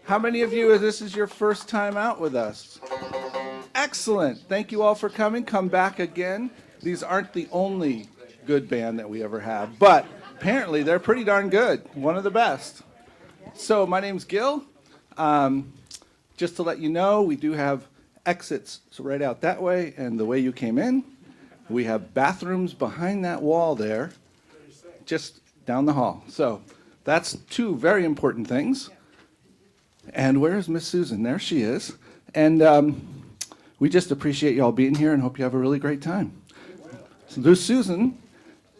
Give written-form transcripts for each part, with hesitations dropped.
How many of you, this is your first time out with us? Excellent. Thank you all for coming. Come back again. These aren't the only good band that we ever have, but apparently they're pretty darn good. One of the best. So my name's Gil. Just to let you know, we do have exits right out that way and the way you came in. We have bathrooms behind that wall there, just down the hall. So that's two very important things. And where is Miss Susan? There she is. And we just appreciate you all being here and hope you have a really great time. So Susan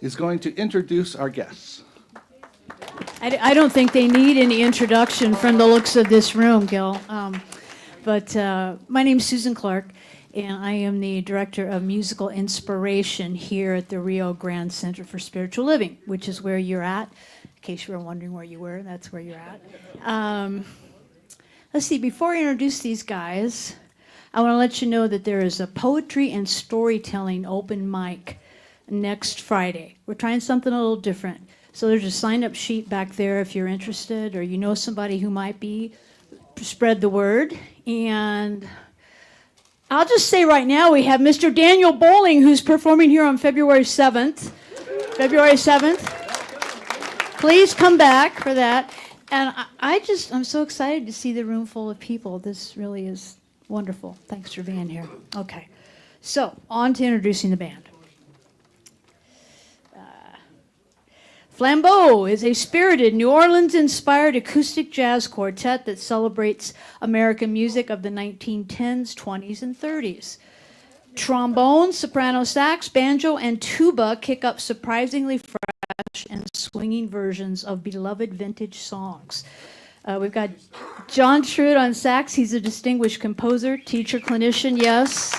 is going to introduce our guests. I don't think they need any introduction from the looks of this room, Gil. But my name's Susan Clark, and I am the Director of Musical Inspiration here at the Rio Grande Center for Spiritual Living, which is where you're at. In case you were wondering where you were, that's where you're at. Let's see, before I introduce these guys, I want to let you know that there is a poetry and storytelling open mic next Friday. We're trying something a little different. So there's a sign-up sheet back there if you're interested or you know somebody who might be. Spread the word. And I'll just say right now we have Mr. Daniel Bowling, who's performing here on February 7th. February 7th. Please come back for that. And I'm so excited to see the room full of people. This really is wonderful. Thanks for being here. Okay. So, on to introducing the band. Flambeaux is a spirited New Orleans-inspired acoustic jazz quartet that celebrates American music of the 1910s, 20s, and 30s. Trombone, soprano sax, banjo, and tuba kick up surprisingly fresh and swinging versions of beloved vintage songs. We've got John Trude on sax. He's a distinguished composer, teacher, clinician, yes.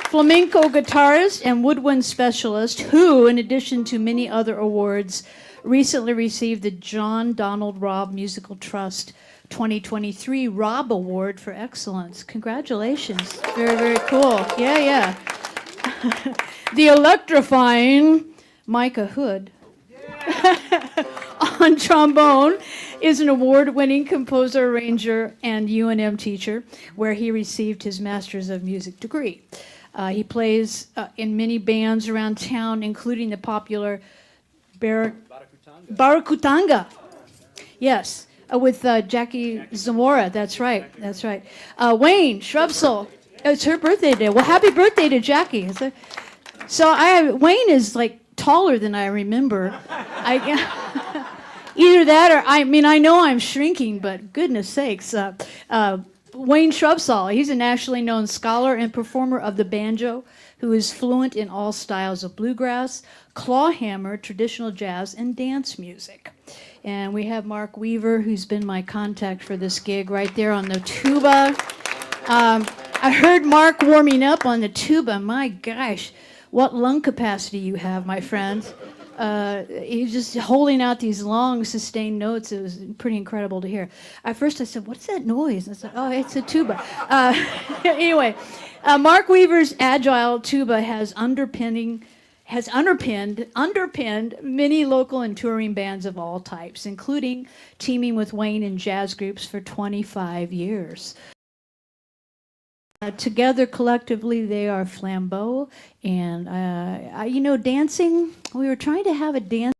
Flamenco guitarist and woodwind specialist who, in addition to many other awards, recently received the John Donald Robb Musical Trust 2023 Robb Award for Excellence. Congratulations. Very, very cool. Yeah. The electrifying Micah Hood on trombone is an award-winning composer, arranger, and UNM teacher, where he received his Master's of Music degree. He plays in many bands around town, including the popular Baracutanga. Yes, with Jackie Zamora. That's right. Wayne Shrubsole. It's her birthday today. Well, happy birthday to Jackie. So Wayne is like taller than I remember. Either that or I know I'm shrinking, but goodness sakes. Wayne Shrubsole, he's a nationally known scholar and performer of the banjo who is fluent in all styles of bluegrass, clawhammer, traditional jazz, and dance music. And we have Mark Weaver, who's been my contact for this gig, right there on the tuba. I heard Mark warming up on the tuba. My gosh, what lung capacity you have, my friend. He was just holding out these long, sustained notes. It was pretty incredible to hear. At first I said, what's that noise? And I said, oh, it's a tuba. Anyway, Mark Weaver's agile tuba has underpinned many local and touring bands of all types, including teaming with Wayne in jazz groups for 25 years. Together, collectively, they are Flambeaux, and dancing. We were trying to have a dance.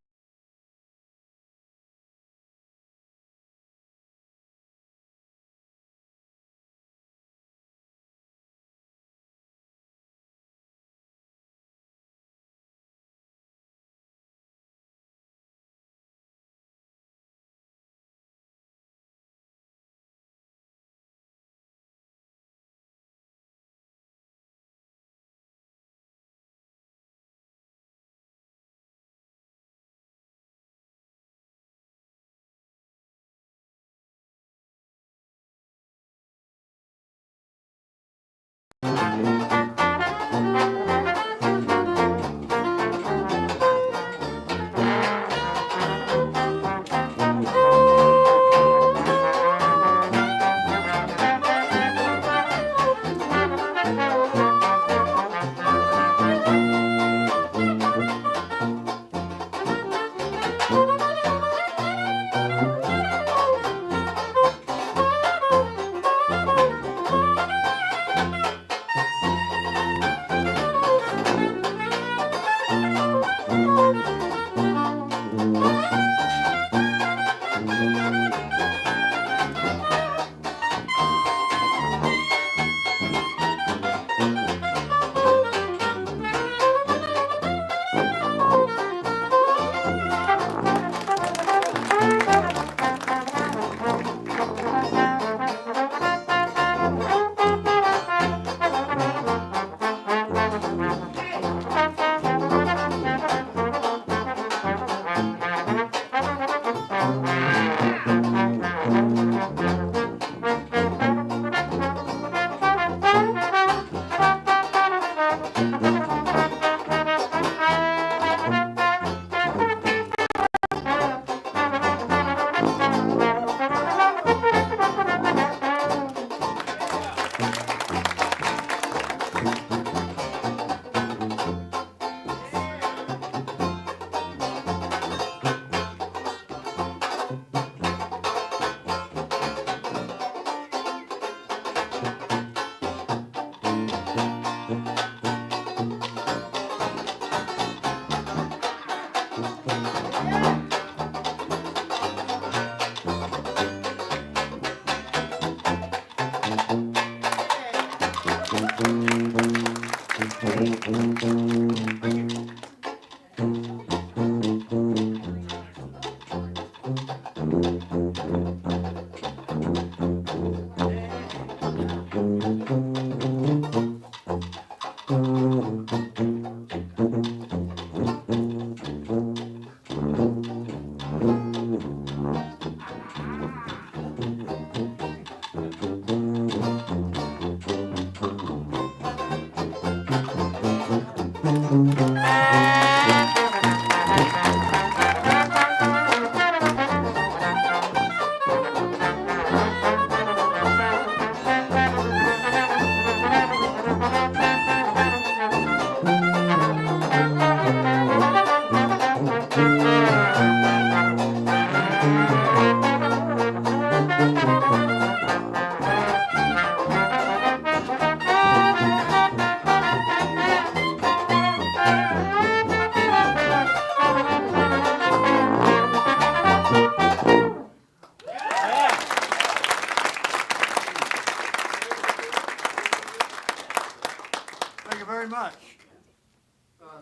Thank you very much.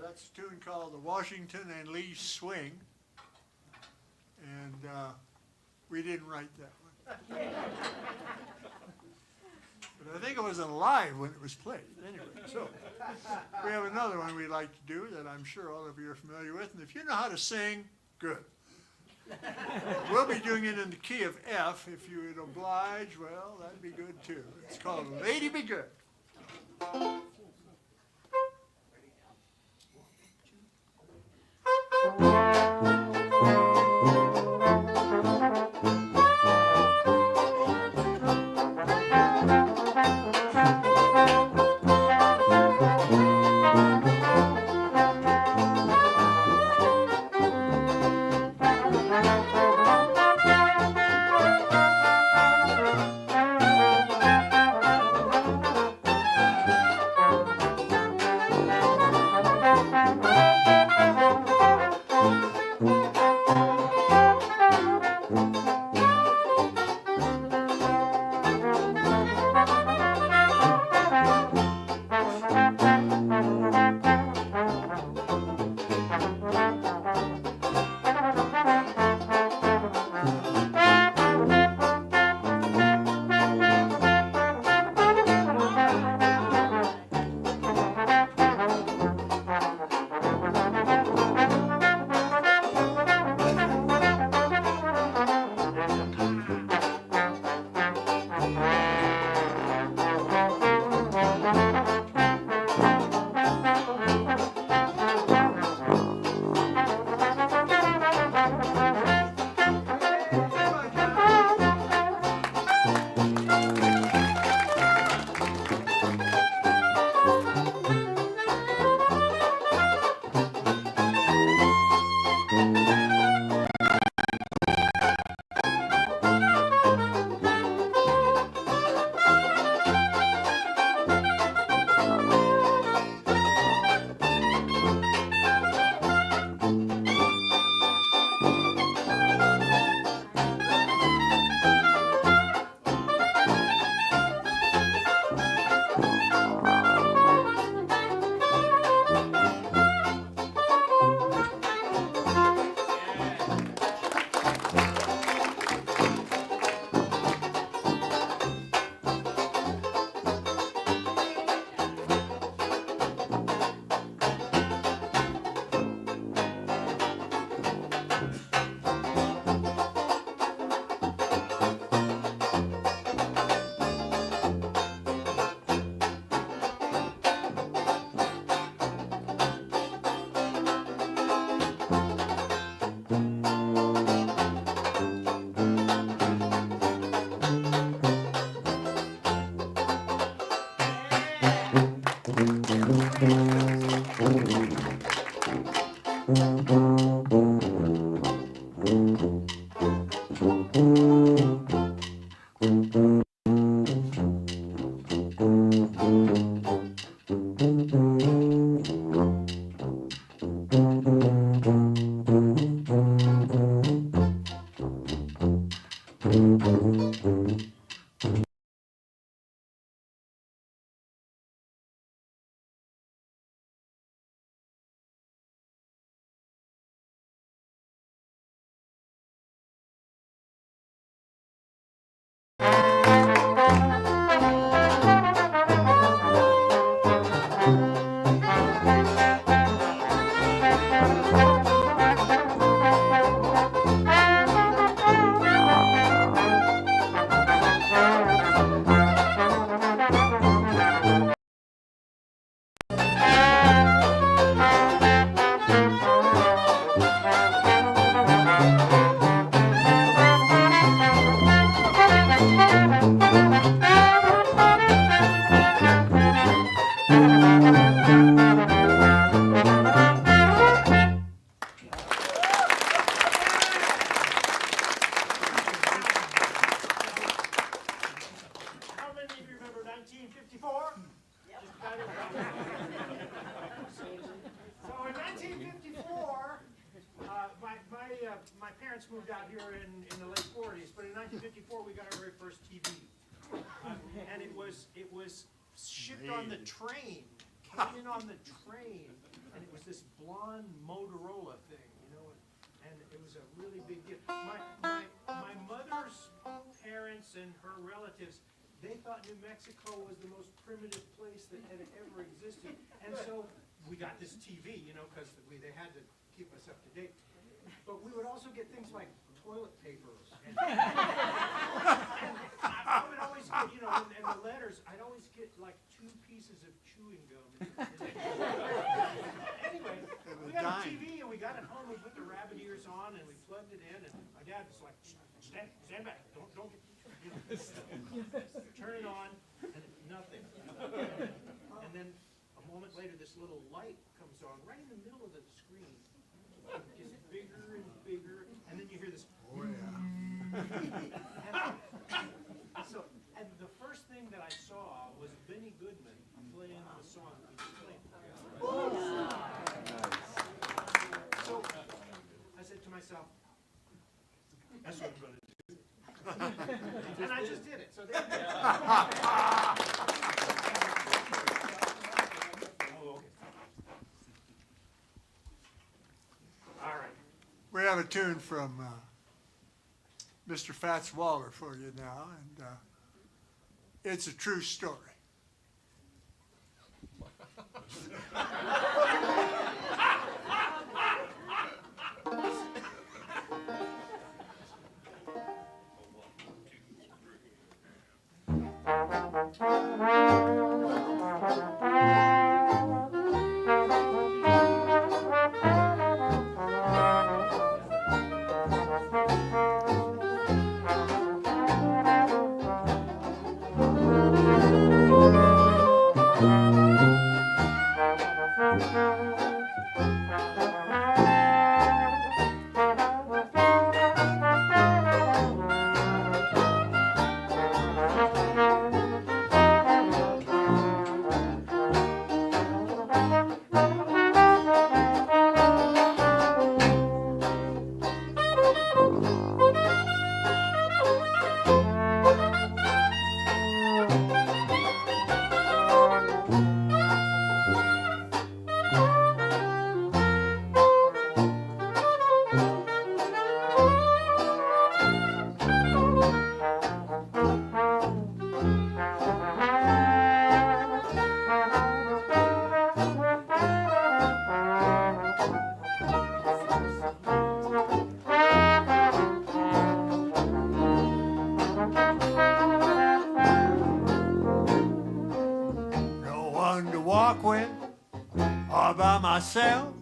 That's a tune called the Washington and Lee Swing. And we didn't write that one. But I think it wasn't live when it was played. Anyway, so we have another one we'd like to do that I'm sure all of you are familiar with. And if you know how to sing, good. We'll be doing it in the key of F. If you would oblige, well, that'd be good too. It's called Lady Be Good. How many of you remember 1954? So in 1954, my parents moved out here in the late 40s, but in 1954 we got our very first TV. And it was shipped on the train, came in on the train, and it was this blonde Motorola thing, you know, and it was a really big deal. My mother's parents and her relatives, they thought New Mexico was the most primitive place that had ever existed. And so we got this TV, you know, because they had to keep us up to date. But we would also get things like toilet papers. And I would always get, you know, and the letters, I'd always get like 2 pieces of chewing gum. Anyway, we got a TV and we got it home, we put the rabbit ears on and we plugged it in, and my dad was like, stand back, don't get, you know, turn it on, and nothing. And then a moment later, this little light comes on right in the middle of the screen. It gets bigger and bigger, and then you hear this. Oh, yeah. And the first thing that I saw was Benny Goodman playing the song that we just played. So I said to myself, that's what I'm going to do. And I just did it. So there you go. Oh, okay. All right. We have a tune from Mr. Fats Waller for you now, and it's a true story. Walk with all by myself.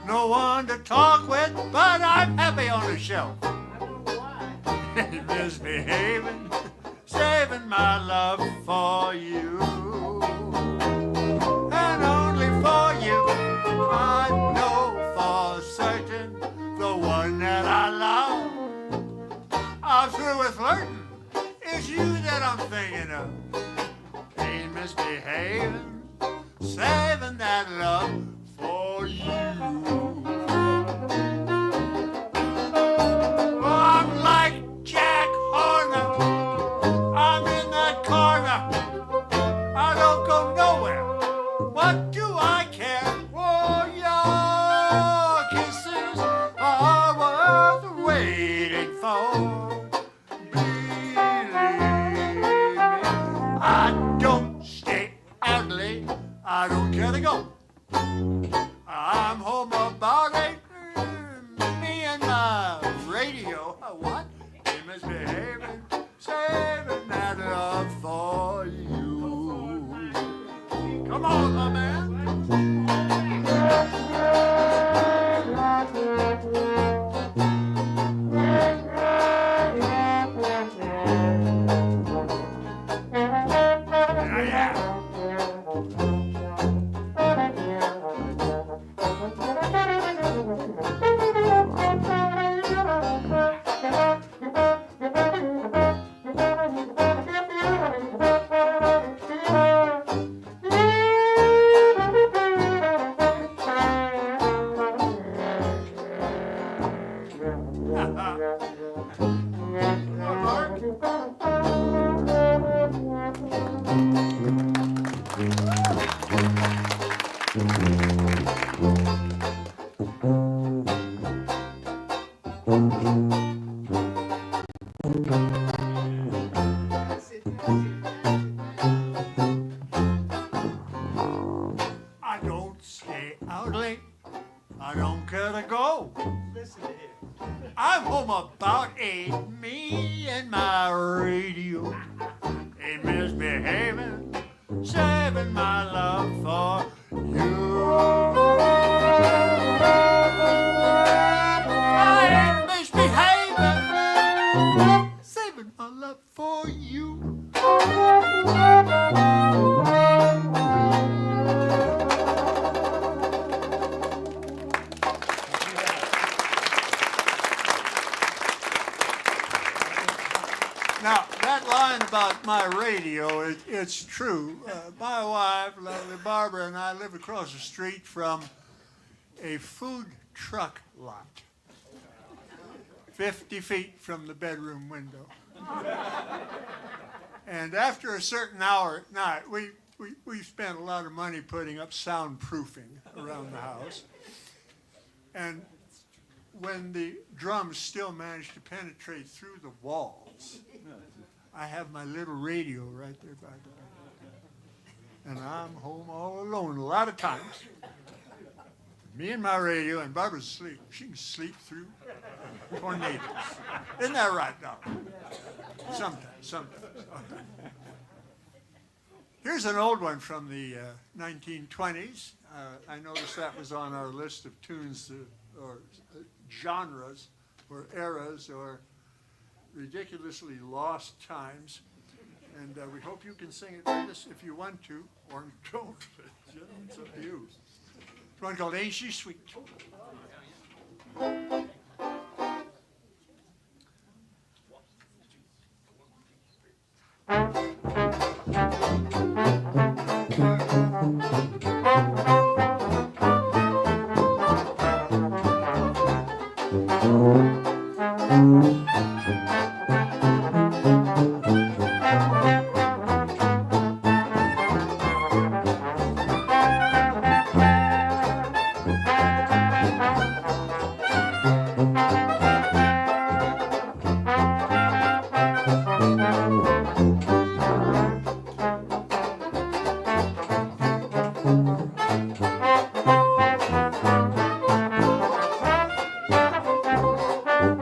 No one to talk with, but I'm happy on the shelf. I don't know why. Misbehaving, saving my love for you. And only I'm thinking of ain't misbehaving, saving that love for you. I'm like Jack Horner, I'm in that corner, I don't go nowhere. What do I care? Oh, your kisses are worth waiting for. Believe me, I don't stay out late. I don't care to go. I'm home about 8. Me and my radio. What? They misbehaving, saving that love for you. Come on, my man. Yeah, I don't stay out late. I don't care to go. Listen to him. I'm home about 8. Me and my radio ain't misbehaving, saving my love for you. I ain't misbehaving, saving my love for you. Now, that line about my radio, it's true. My wife, lovely Barbara, and I live across the street from a food truck lot, 50 feet from the bedroom window. And after a certain hour at night, we spent a lot of money putting up soundproofing around the house. And when the drums still managed to penetrate through the walls, I have my little radio right there by the bed. And I'm home all alone a lot of times. Me and my radio, and Barbara's asleep. She can sleep through tornadoes. Isn't that right, Doc? Sometimes. Here's an old one from the 1920s. I noticed that was on our list of tunes or genres or eras or ridiculously lost times. And we hope you can sing it with us if you want to, or don't. It's up to you. It's one called Ain't She Sweet.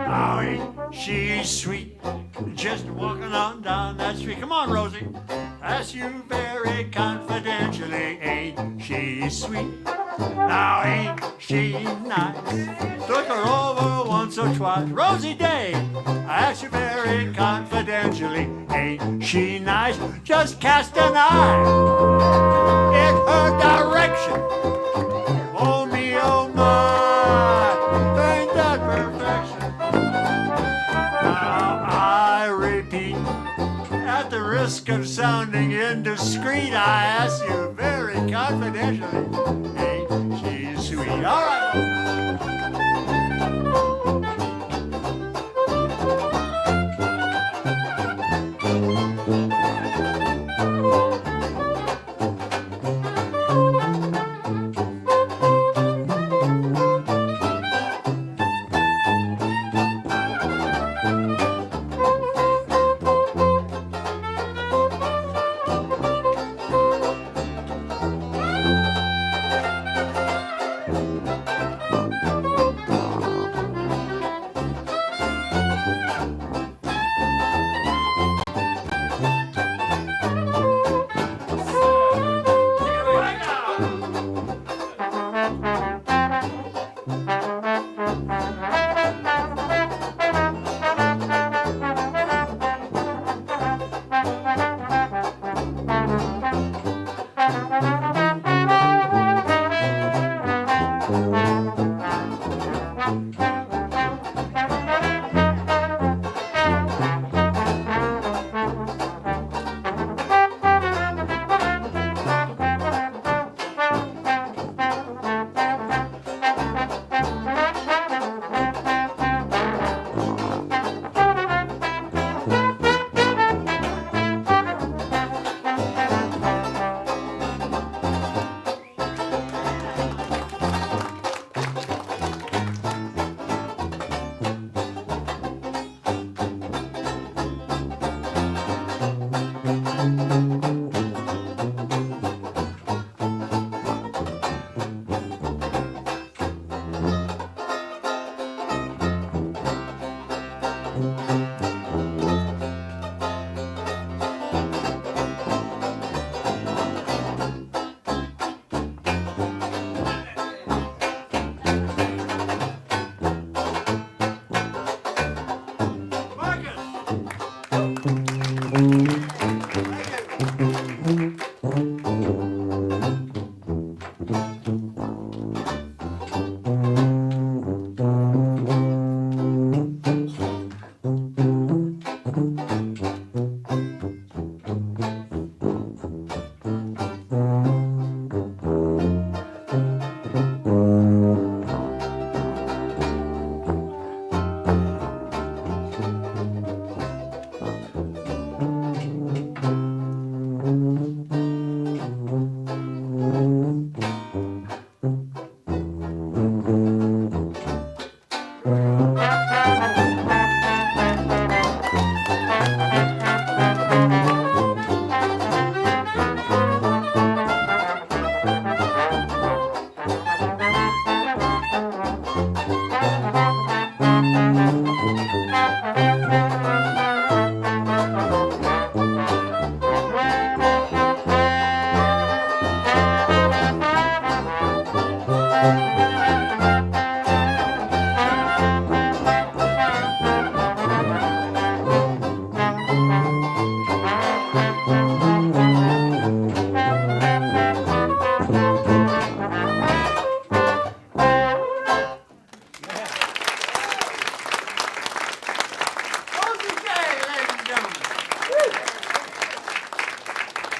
Oh, ain't she sweet, just walking on down that street. Come on, Rosie. Ask you very confidentially, ain't she sweet? Now, ain't she nice? Took her over once or twice. Rosie Day, I ask you very confidentially, ain't she nice? Just cast an eye in her direction. Oh, me, oh, my, ain't that perfection? Now, I repeat, at the risk listening indiscreet, I ask you very confidentially. Ain't she sweet? All right.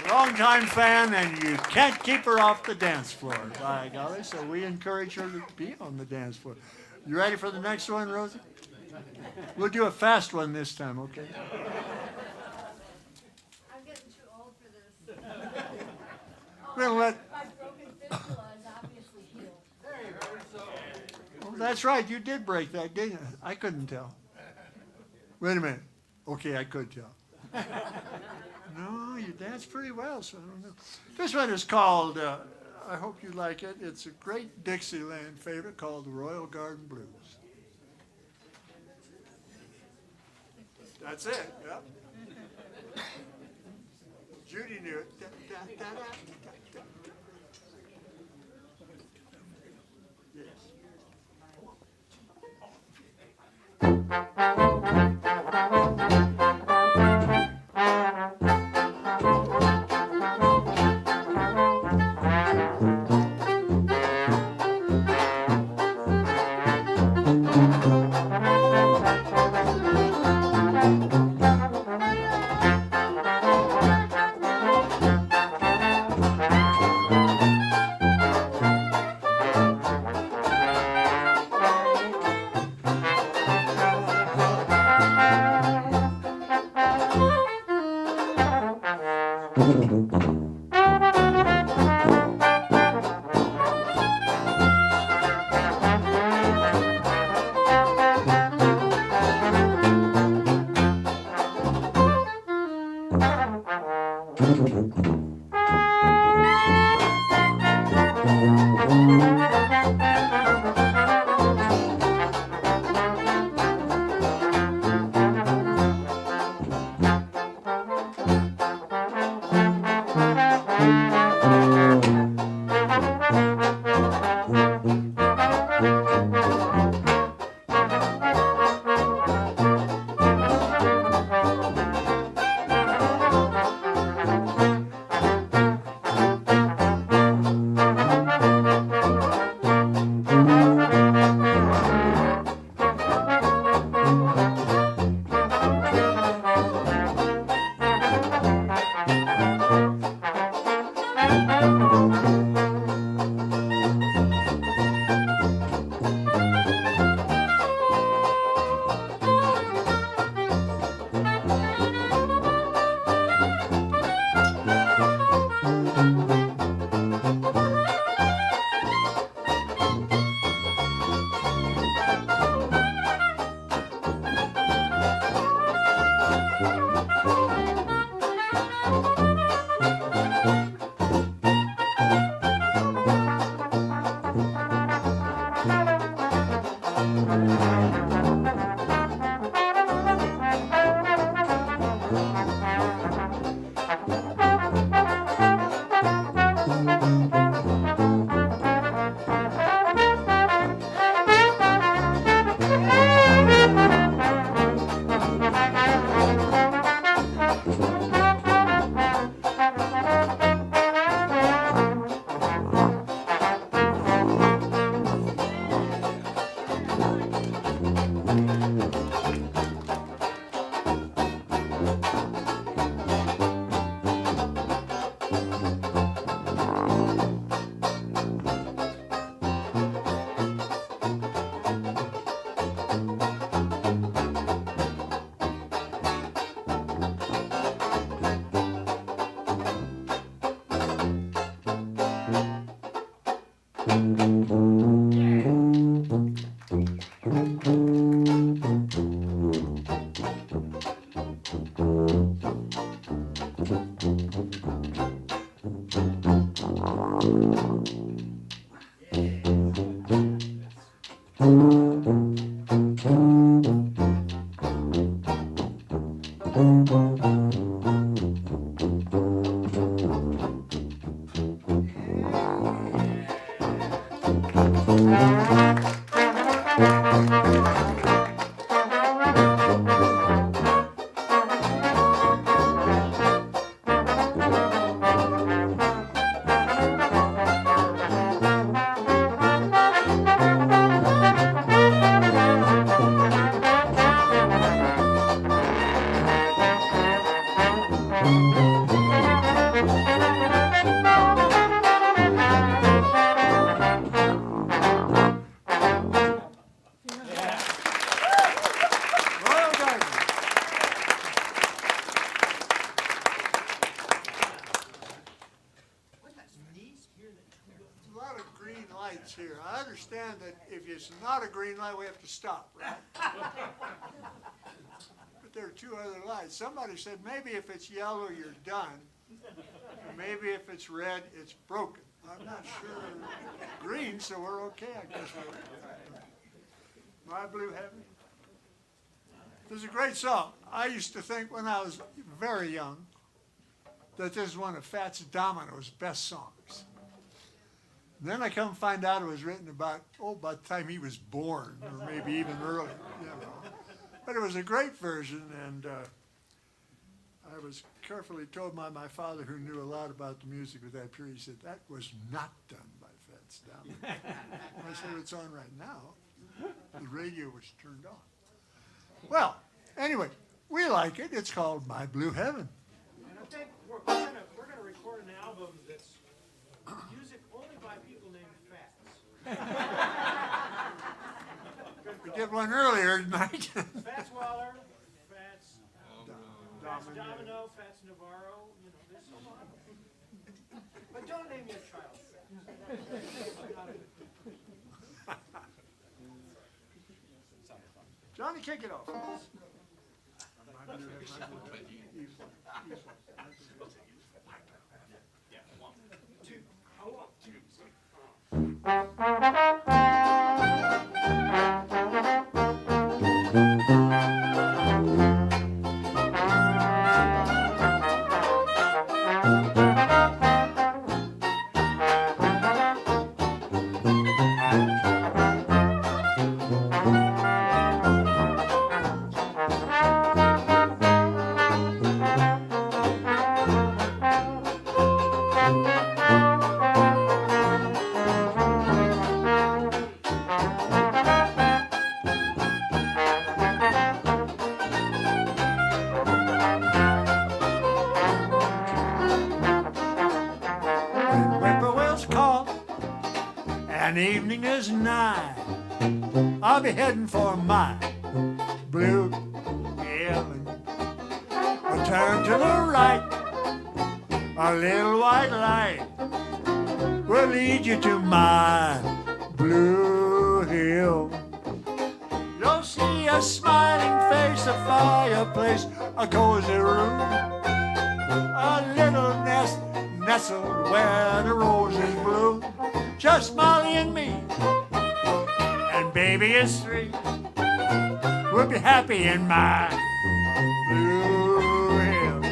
Longtime fan, and you can't keep her off the dance floor, by golly. So we encourage her to be on the dance floor. You ready for the next one, Rosie? We'll do a fast one this time, okay? I'm getting too old for this. We'll let. My broken fibula is obviously healed. Oh, that's right, you did break that, didn't you? I couldn't tell. Wait a minute. Okay, I could tell. No, you danced pretty well, so I don't know. This one is called, I hope you like it, it's a great Dixieland favorite called the Royal Garden Blues. That's it, yep. Judy knew it. Da, da, da, da, da, da. Royal Garden. A lot of green lights here. I understand that if it's not a green light, we have to stop, right? But there are two other lights. Somebody said maybe if it's yellow, you're done. And maybe if it's red, it's broken. I'm not sure. Green, so we're okay, I guess. My Blue Heaven. This is a great song. I used to think when I was very young that this is one of Fats Domino's best songs. Then I come find out it was written about the time he was born, or maybe even earlier, you know. But it was a great version, and I was carefully told by my father, who knew a lot about the music of that period, he said, that was not done by Fats Domino. I said, it's on right now. The radio was turned on. Well, anyway, we like it. It's called My Blue Heaven. And I think we're gonna record an album that's music only by people named Fats. We did one earlier tonight. Fats Waller, Fats Domino, Fats Navarro, you know, there's a lot of them. But don't name your child Fats. Johnny, kick it off. Whippoorwills call, and evening is nigh. I'll be heading for my blue heaven. I'll turn to the right, a little white light will lead you to my blue hill. You'll see a smiling face, a fireplace, a cozy room, a little nest nestled where the roses bloom. Just Molly and me, and baby is 3. We'll be happy in my blue hill.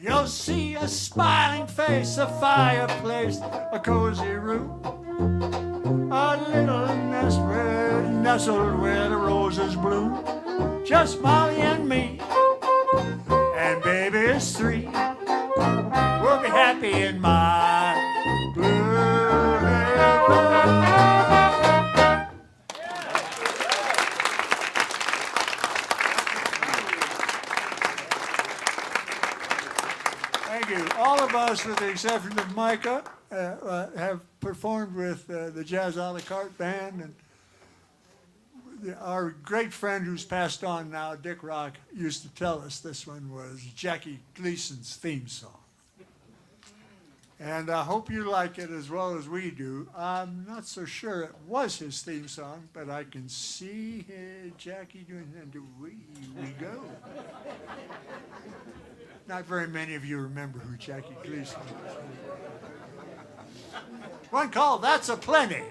You'll see a smiling face, a fireplace, a cozy room, a little nest nestled where the roses bloom. Just Molly and me, and baby is 3. We'll be happy in my blue haven. Thank you. All of us, with the exception of Micah, have performed with the Jazz a la carte band, and our great friend who's passed on now, Dick Rock, used to tell us this one was Jackie Gleason's theme song. And I hope you like it as well as we do. I'm not so sure it was his theme song, but I can see Jackie doing it, and we go. Not very many of you remember who Jackie Gleason was. One called That's a Plenty.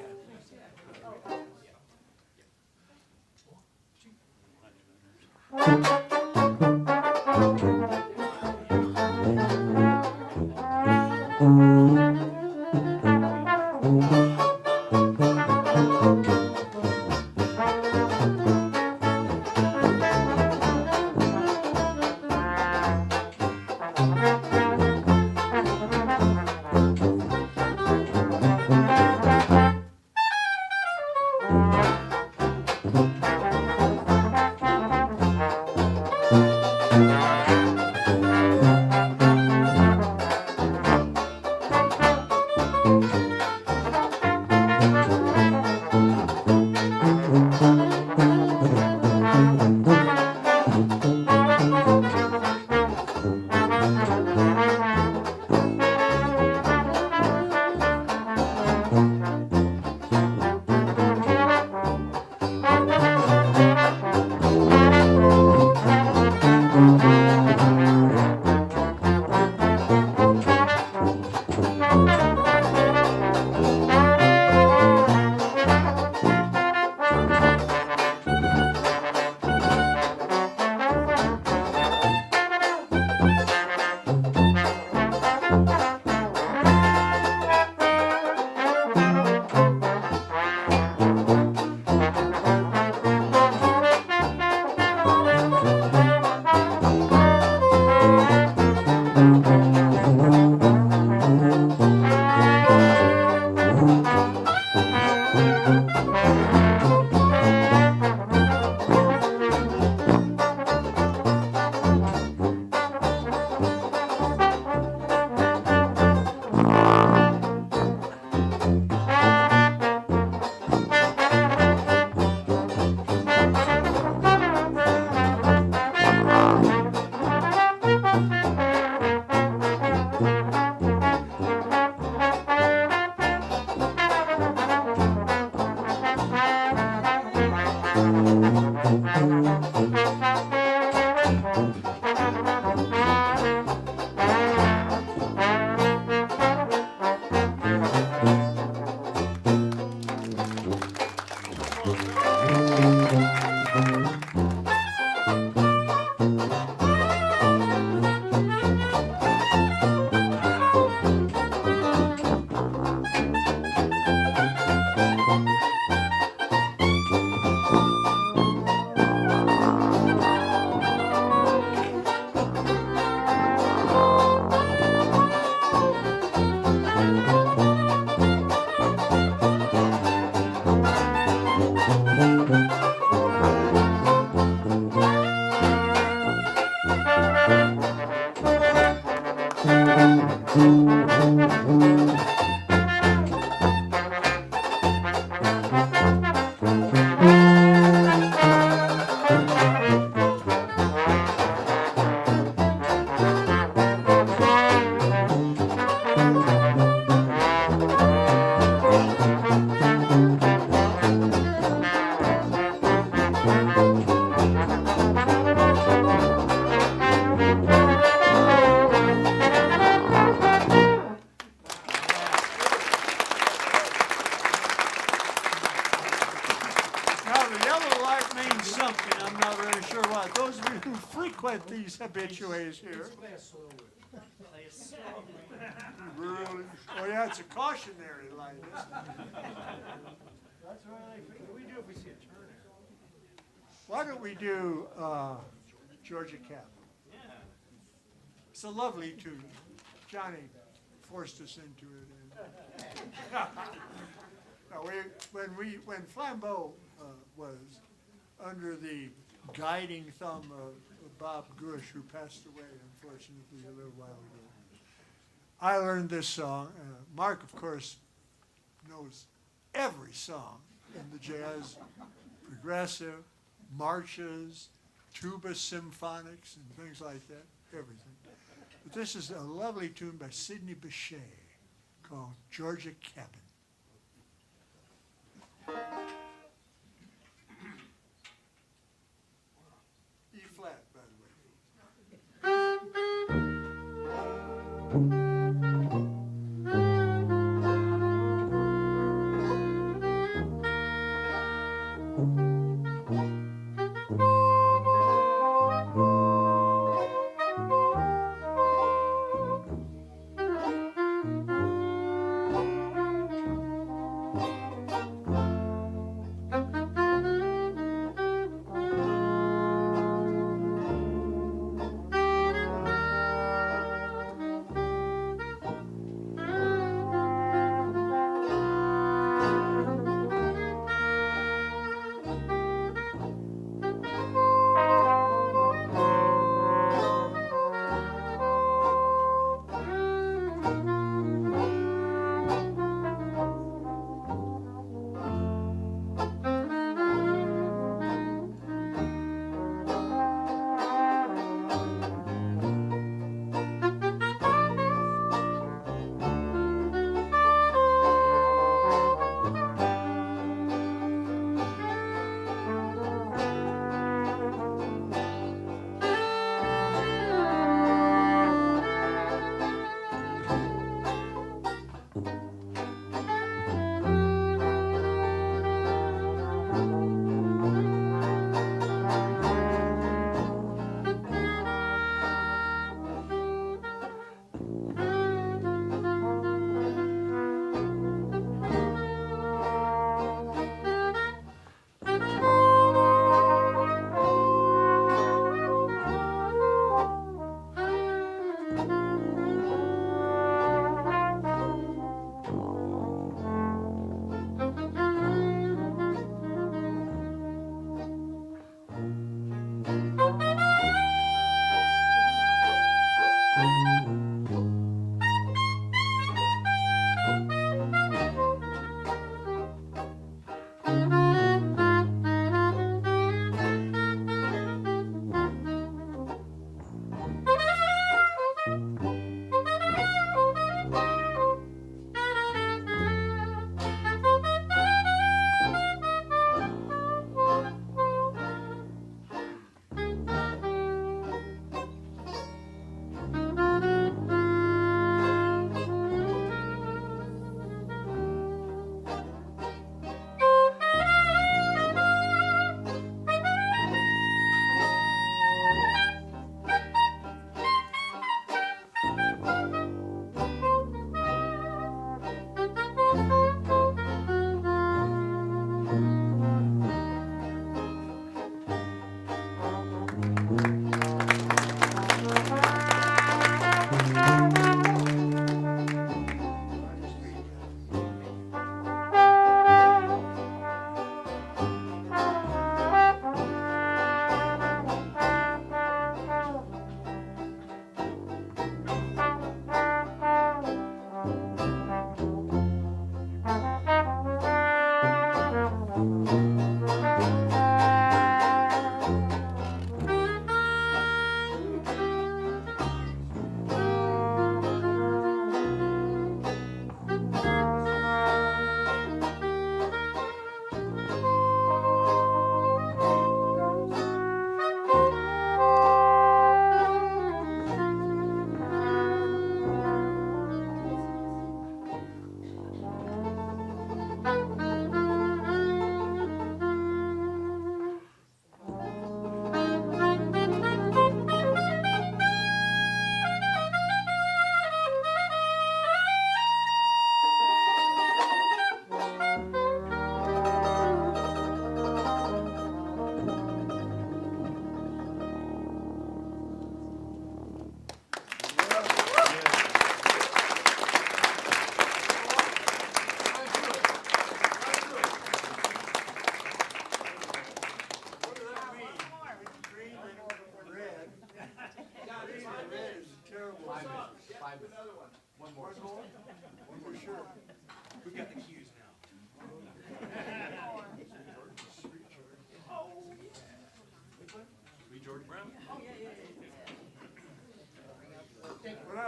That means something, I'm not really sure what. Those of you who frequent these habitués here. Play a slow one. Play a slow one. Really? Oh yeah, it's a cautionary light, isn't it? That's right. What do we do if we see a turner? Why don't we do Georgia Cap? Yeah. It's a lovely tune. Johnny forced us into it. No, when Flambeaux was under the guiding thumb of Bob Gush, who passed away unfortunately a little while ago, I learned this song. Mark, of course, knows every song in the jazz, progressive, marches, tuba symphonics, and things like that, everything. But this is a lovely tune by Sidney Bechet called Georgia Cabin. E flat, by the way.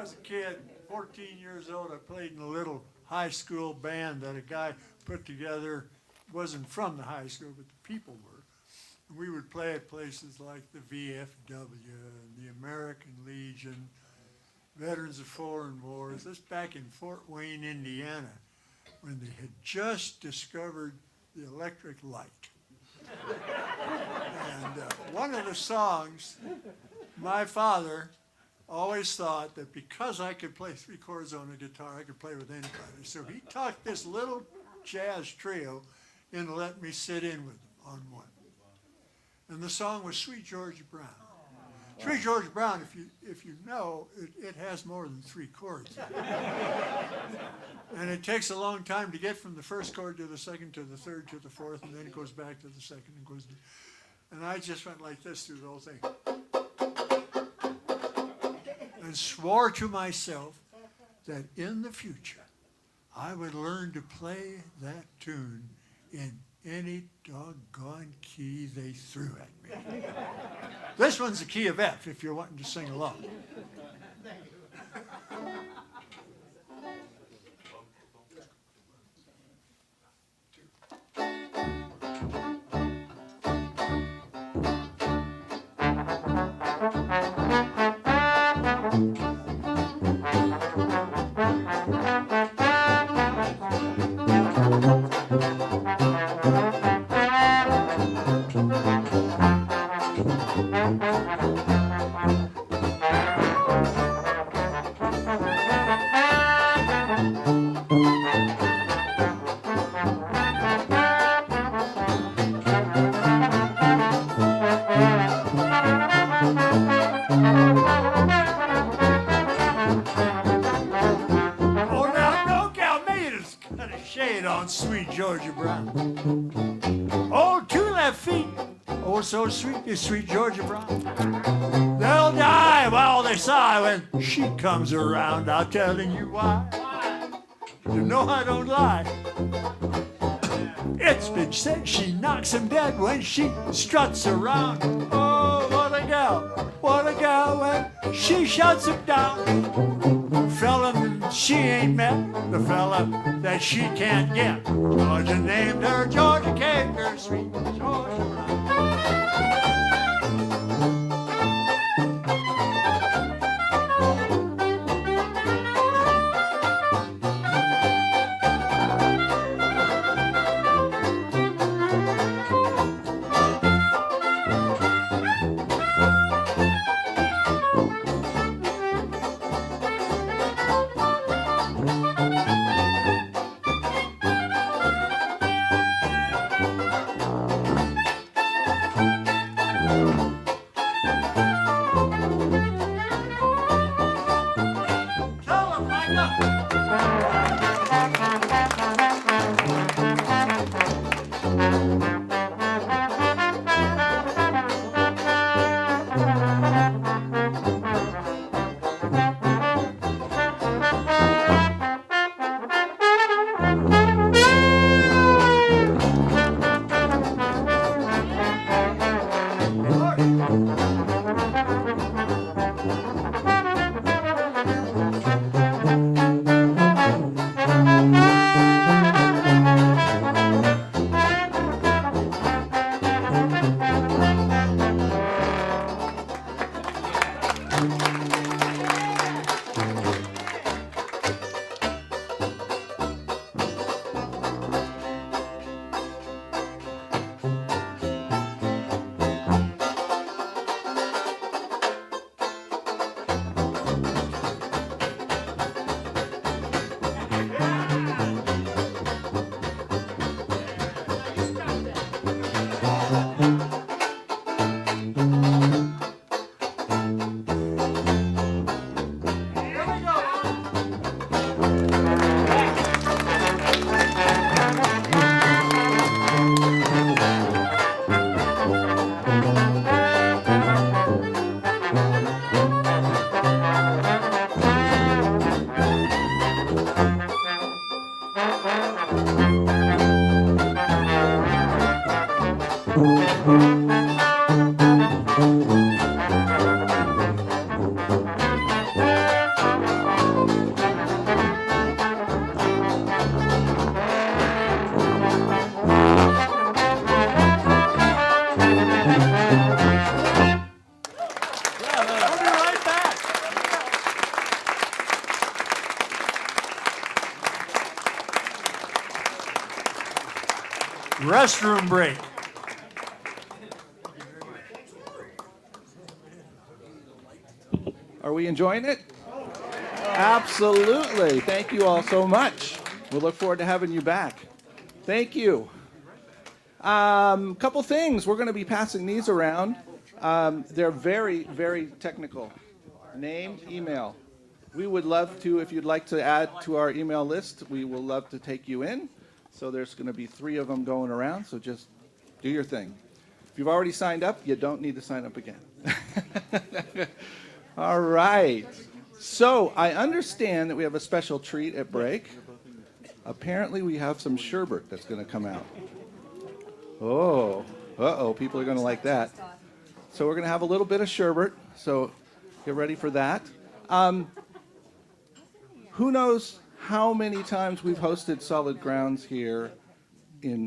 was a kid, 14 years old, I played in a little high school band that a guy put together. Wasn't from the high school, but the people were. And we would play at places like the VFW, the American Legion, Veterans of Foreign Wars. This back in Fort Wayne, Indiana, when they had just discovered the electric light. And one of the songs, my father always thought that because I could play 3 chords on a guitar, I could play with anybody. So he talked this little jazz trio into letting me sit in with them on one. And the song was Sweet Georgia Brown. Sweet Georgia Brown, if you know, it has more than 3 chords. And it takes a long time to get from the first chord to the second to the third to the fourth, and then it goes back to the second and goes. And I just went like this through the whole thing. And swore to myself that in the future I would learn to play that tune in any doggone key they threw at me. This one's the key of F if you're wanting to sing along. Sweet Georgia Brown. Oh, 2 left feet. Oh, so sweet is sweet Georgia Brown. They'll die while they sigh when she comes around. I'm telling you why. You know I don't lie. It's been said she knocks him dead when she struts around. Oh, what a gal when she shuts him down. Fella she ain't met, the fella that she can't get. Georgia named her Georgia, gave her sweet Georgia Brown. Restroom break. Are we enjoying it? Absolutely. Thank you all so much. We'll look forward to having you back. Thank you. Couple things. We're going to be passing these around. They're very, very technical. Name, email. We would love to, if you'd like to add to our email list, we will love to take you in. So there's going to be 3 of them going around, so just do your thing. If you've already signed up, you don't need to sign up again. All right. So I understand that we have a special treat at break. Apparently we have some sherbet that's going to come out. Oh, uh-oh, people are going to like that. So we're going to have a little bit of sherbet, so get ready for that. Who knows how many times we've hosted Solid Grounds here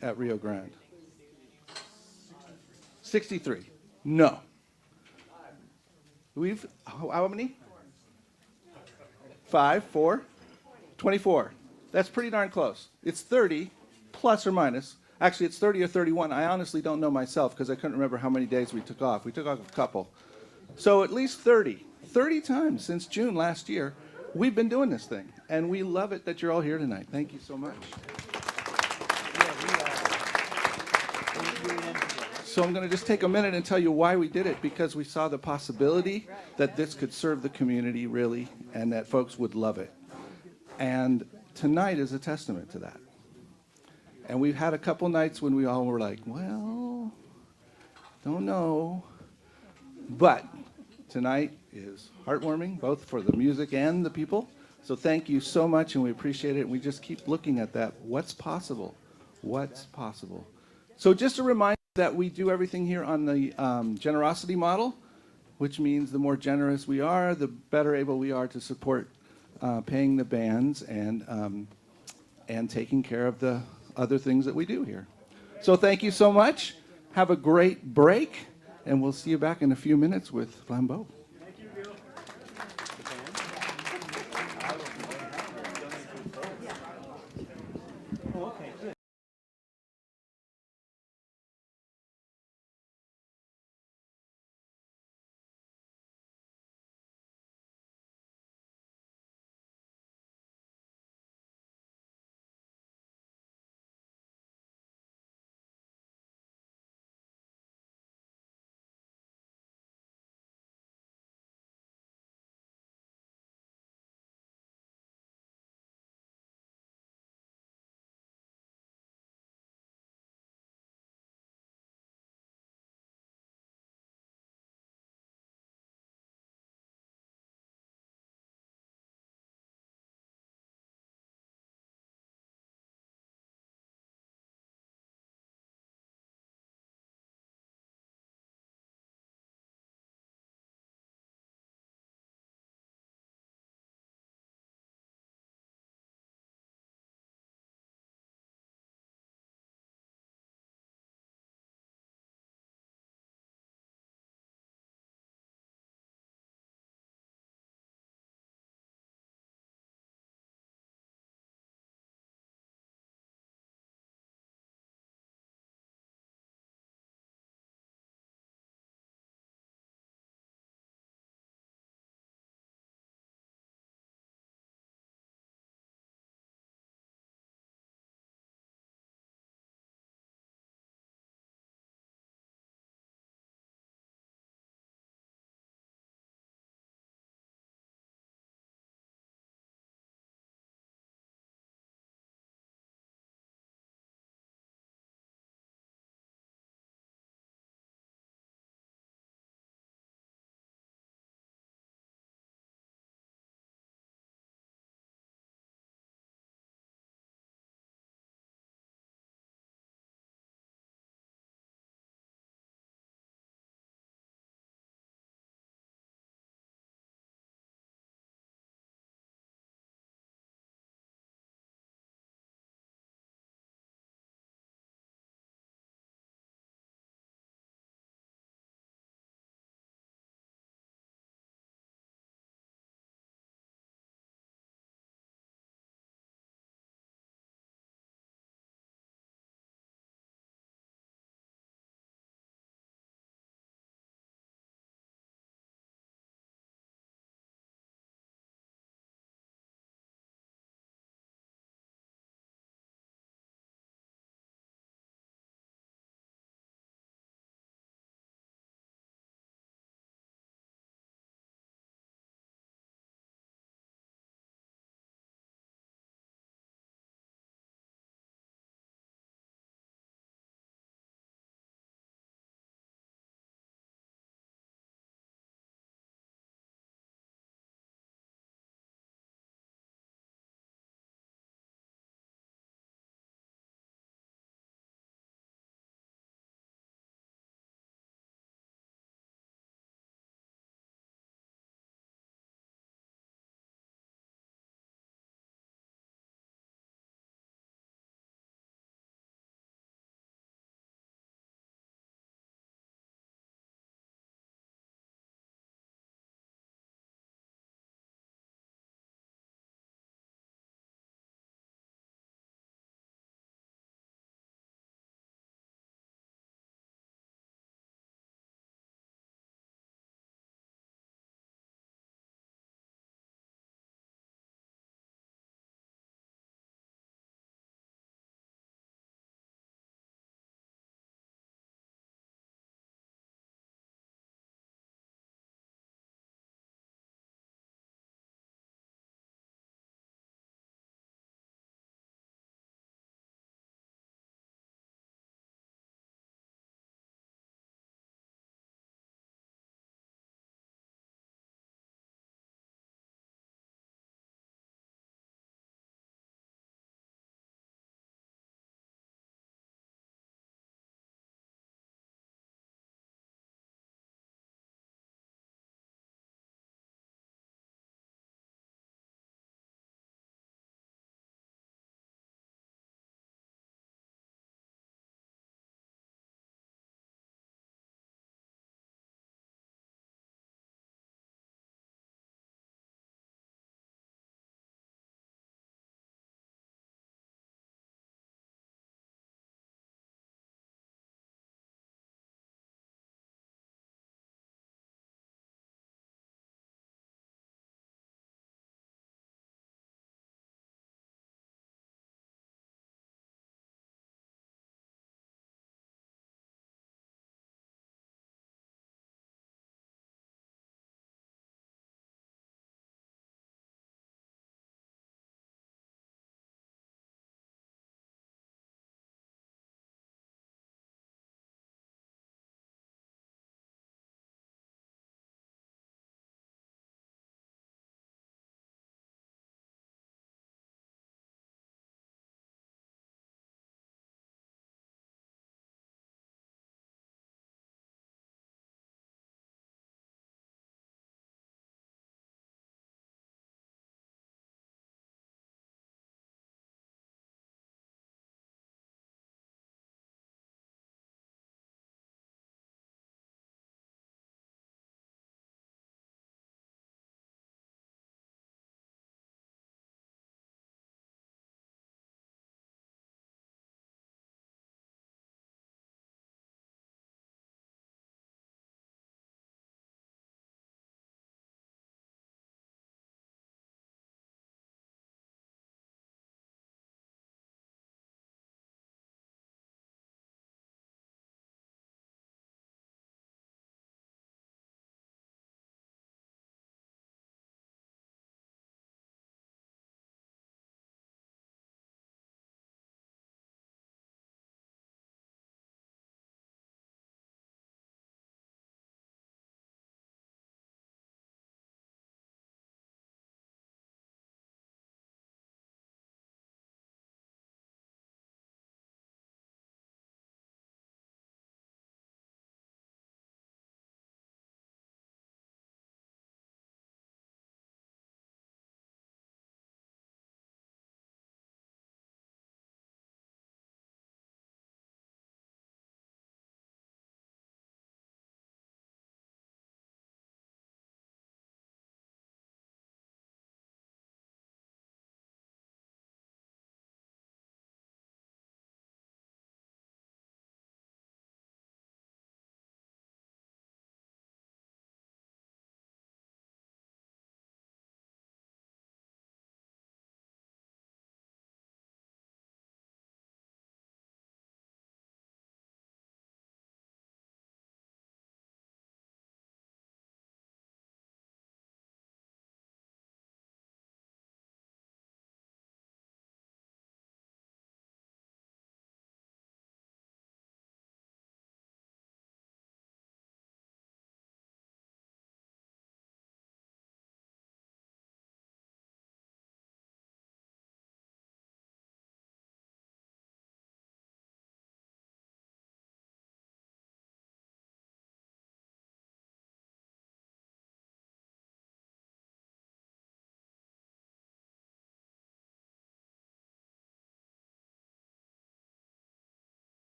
at Rio Grande? 63. No. How many? 5, 4, 24. That's pretty darn close. It's 30, plus or minus. Actually, it's 30 or 31. I honestly don't know myself because I couldn't remember how many days we took off. We took off a couple. So at least 30. 30 times since June last year, we've been doing this thing. And we love it that you're all here tonight. Thank you so much. So I'm going to just take a minute and tell you why we did it, because we saw the possibility that this could serve the community really, and that folks would love it. And tonight is a testament to that. And we've had a couple nights when we all were like, well, don't know. But tonight is heartwarming, both for the music and the people. So thank you so much, and we appreciate it. And we just keep looking at that. What's possible? What's possible? So just a reminder that we do everything here on the generosity model, which means the more generous we are, the better able we are to support paying the bands and taking care of the other things that we do here. So thank you so much. Have a great break, and we'll see you back in a few minutes with Flambeaux.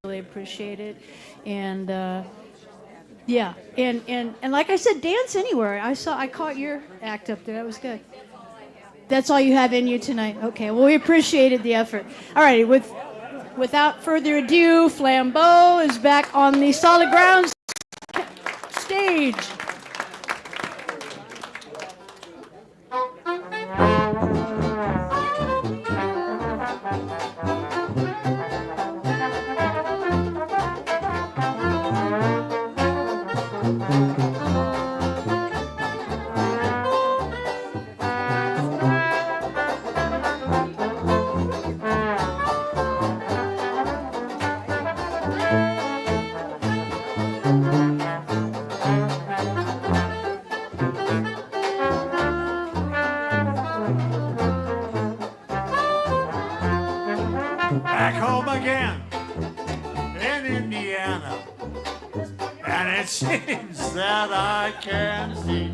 really appreciate it. And yeah, and like I said, dance anywhere. I caught your act up there. That was good. That's all you have in you tonight. Okay. Well, we appreciated the effort. All right. Without further ado, Flambeaux is back on the solid ground stage. Back home again in Indiana, and it seems that I can see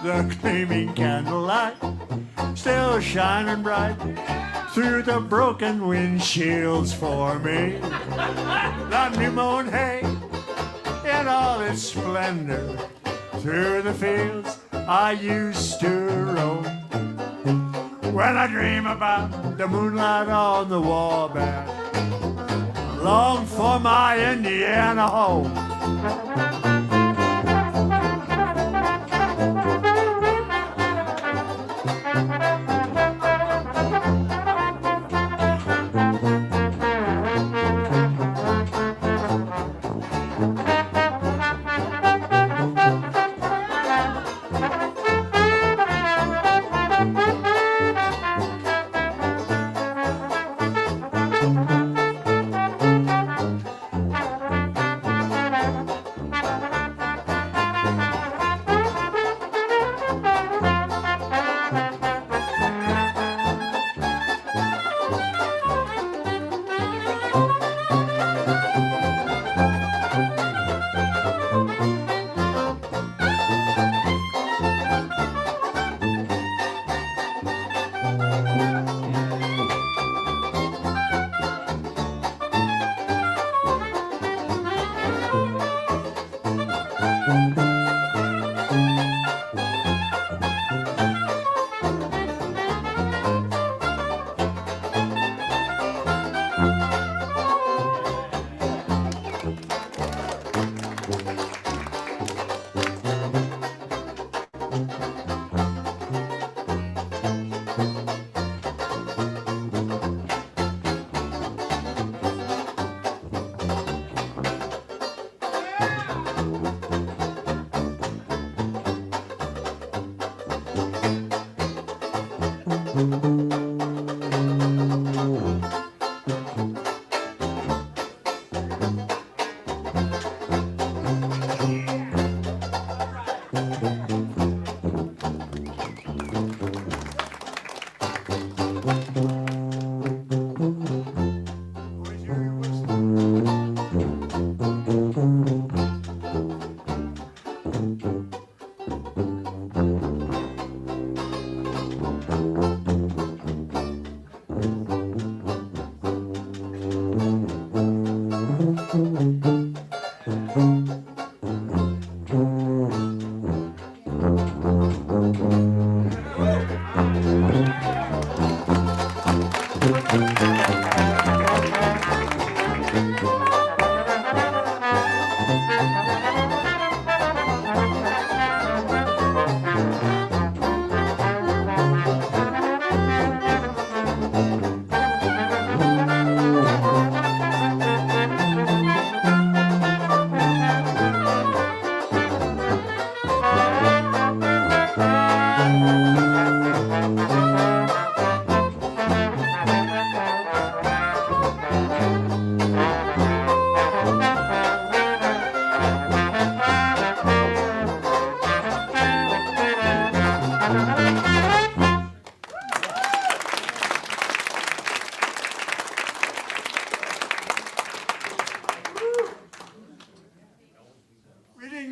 the gleaming candlelight still shining bright through the broken windshields for me. The new moon hay in all its splendor through the fields I used to roam. When I dream about the moonlight on the Wabash, long for my Indiana home.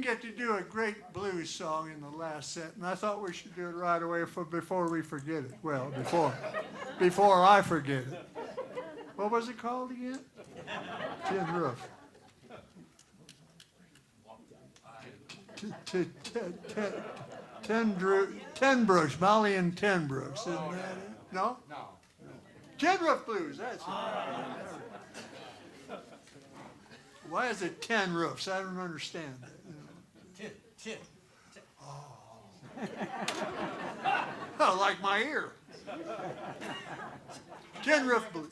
Get to do a great blues song in the last set, and I thought we should do it right away before we forget it. Well, before I forget it. What was it called again? Tin roof. Ten Brooks, Molly and Ten Brooks, isn't that it? No? No. Tin Roof Blues, that's it. Why is it 10 roofs? I don't understand that. Tin. Oh, like my ear. Tin Roof Blues.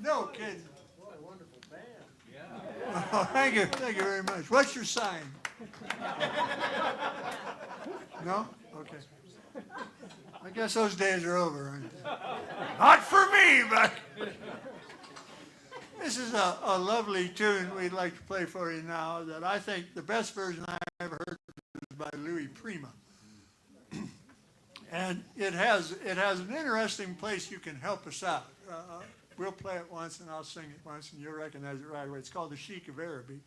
No kidding. What a wonderful band. Oh, thank you very much. What's your sign? No? Okay. I guess those days are over, aren't they? Not for me, but this is a lovely tune we'd like to play for you now that I think the best version I ever heard was by Louis Prima. And it has an interesting place you can help us out. We'll play it once and I'll sing it once and you'll recognize it right away. It's called The Sheik of Araby.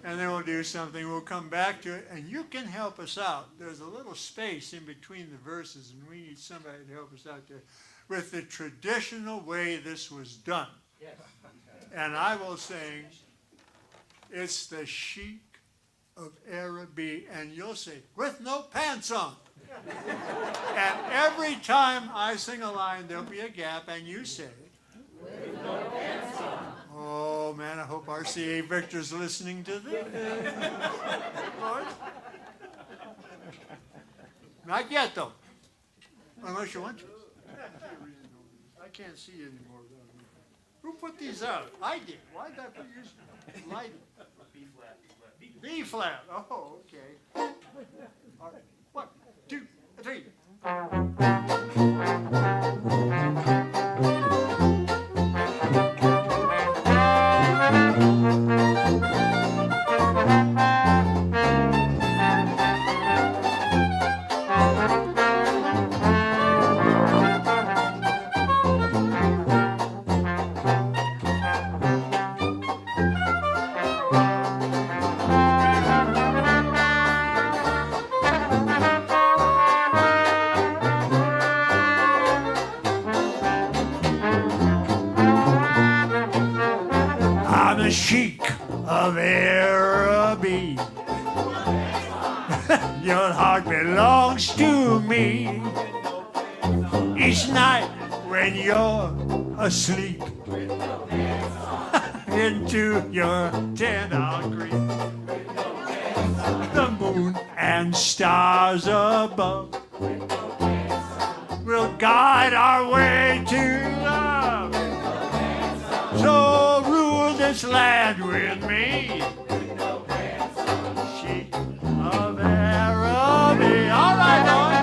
And then we'll do something, we'll come back to it, and you can help us out. There's a little space in between the verses, and we need somebody to help us out there with the traditional way this was done. Yes. And I will sing, it's the Sheik of Araby, and you'll say, with no pants on. And every time I sing a line, there'll be a gap, and you say, with no pants on. Oh, man, I hope RCA Victor's listening to this. Lord. Not yet, though. Unless you want to. I can't see you anymore. Who put these out? I did. Why did I put yours? Light. B flat. B flat. Oh, okay. All right. 1, 2, 3. Sheik of Araby, your heart belongs to me. Each night when you're asleep, into your tent I'll creep. The moon and stars above will guide our way to love. So rule this land with me, Sheik of Araby. All right, boy.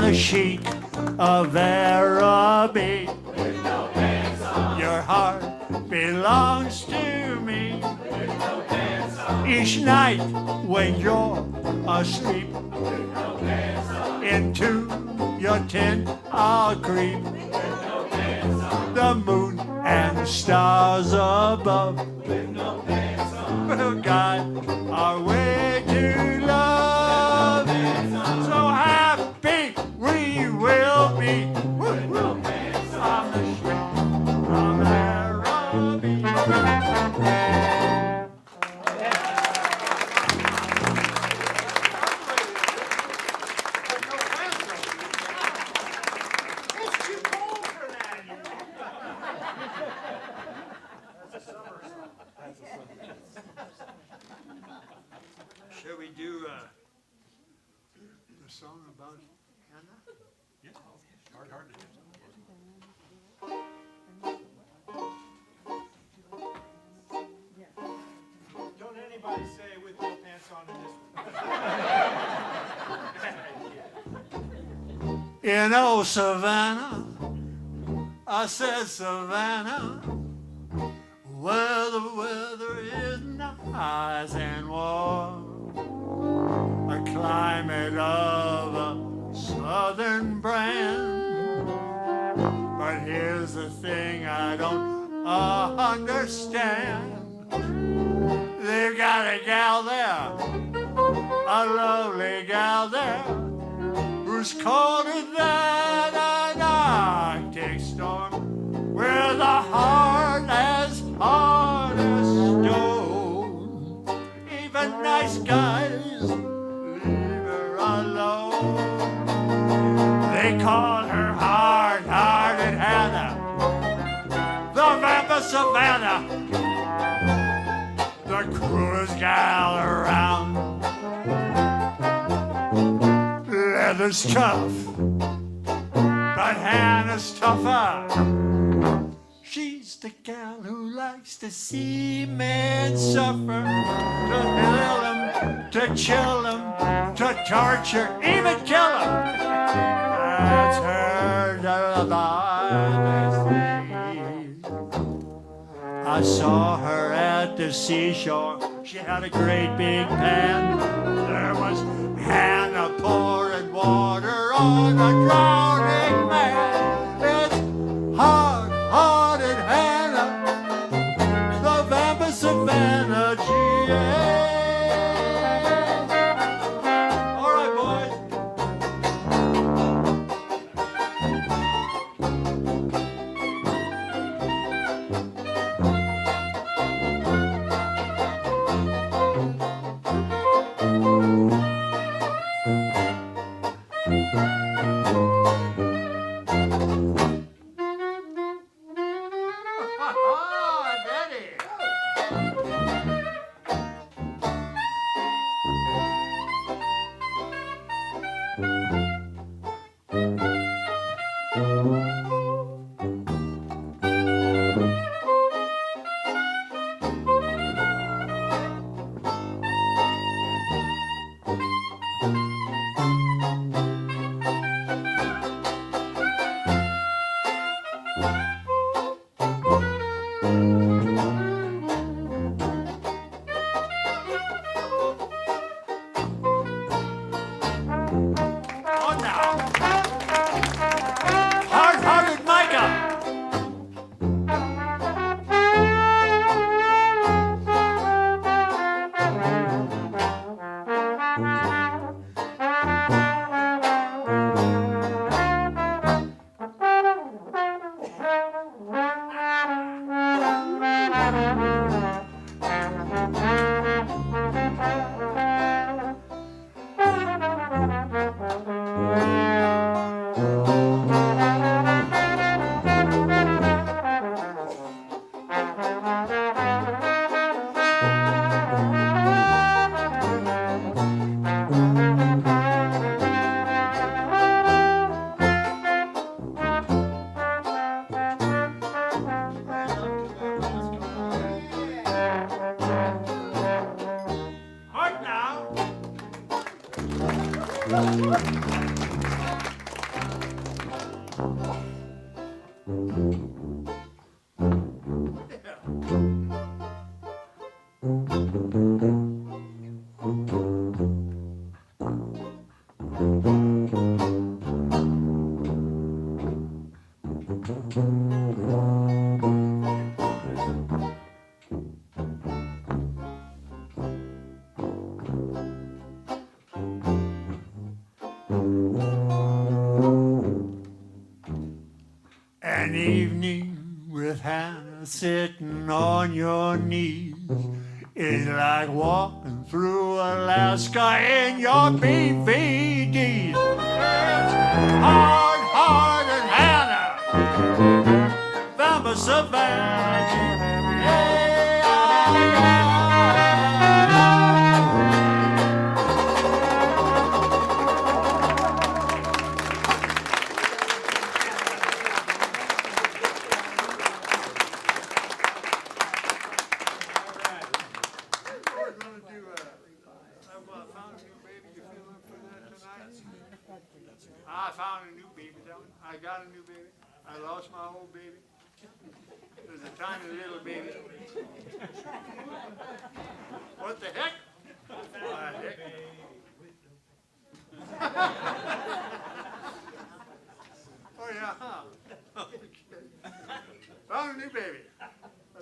the chic of Araby. Your heart belongs to me. Each night when you're asleep, into your tent I'll creep. The moon and stars above will guide our way to love. So happy we will be on the street of Araby. It's too cold for that. That's a summer song. Shall we do the song about Hannah? Yeah, hard to do. Don't anybody say with no pants on in this one. In old Savannah, I said Savannah, where the weather is nice and warm, a climate of a southern brand. But here's the thing I don't understand. They've got a gal there, a lovely gal there, who's colder than an Arctic storm, with a heart as hard as stone. Even nice guys leave her alone. They call her hard-hearted Hannah, the vamp of Savannah, the coolest gal around. Leather's tough, but Hannah's tougher. She's the gal who likes to see men suffer, to thrill them, to chill them, to torture, even kill them. That's her delicacy. I saw her at the seashore. She had a great big pan. There was Hannah pouring water on a drowning man. It's hard-hearted Hannah, the vamp of Savannah, GA. All right, boys. On now. Hard-hearted Micah. An evening with Hannah sitting on your knees is like walking through Alaska in your BVDs. Hard, hard, and Hannah, Bamba Savage. Hey, We're gonna do I found a new baby. You feel up for that tonight? I found a new baby. I got a new baby. I lost my old baby. It was a tiny little baby. What the heck? What the heck? Oh yeah, huh? Okay. Found a new baby. I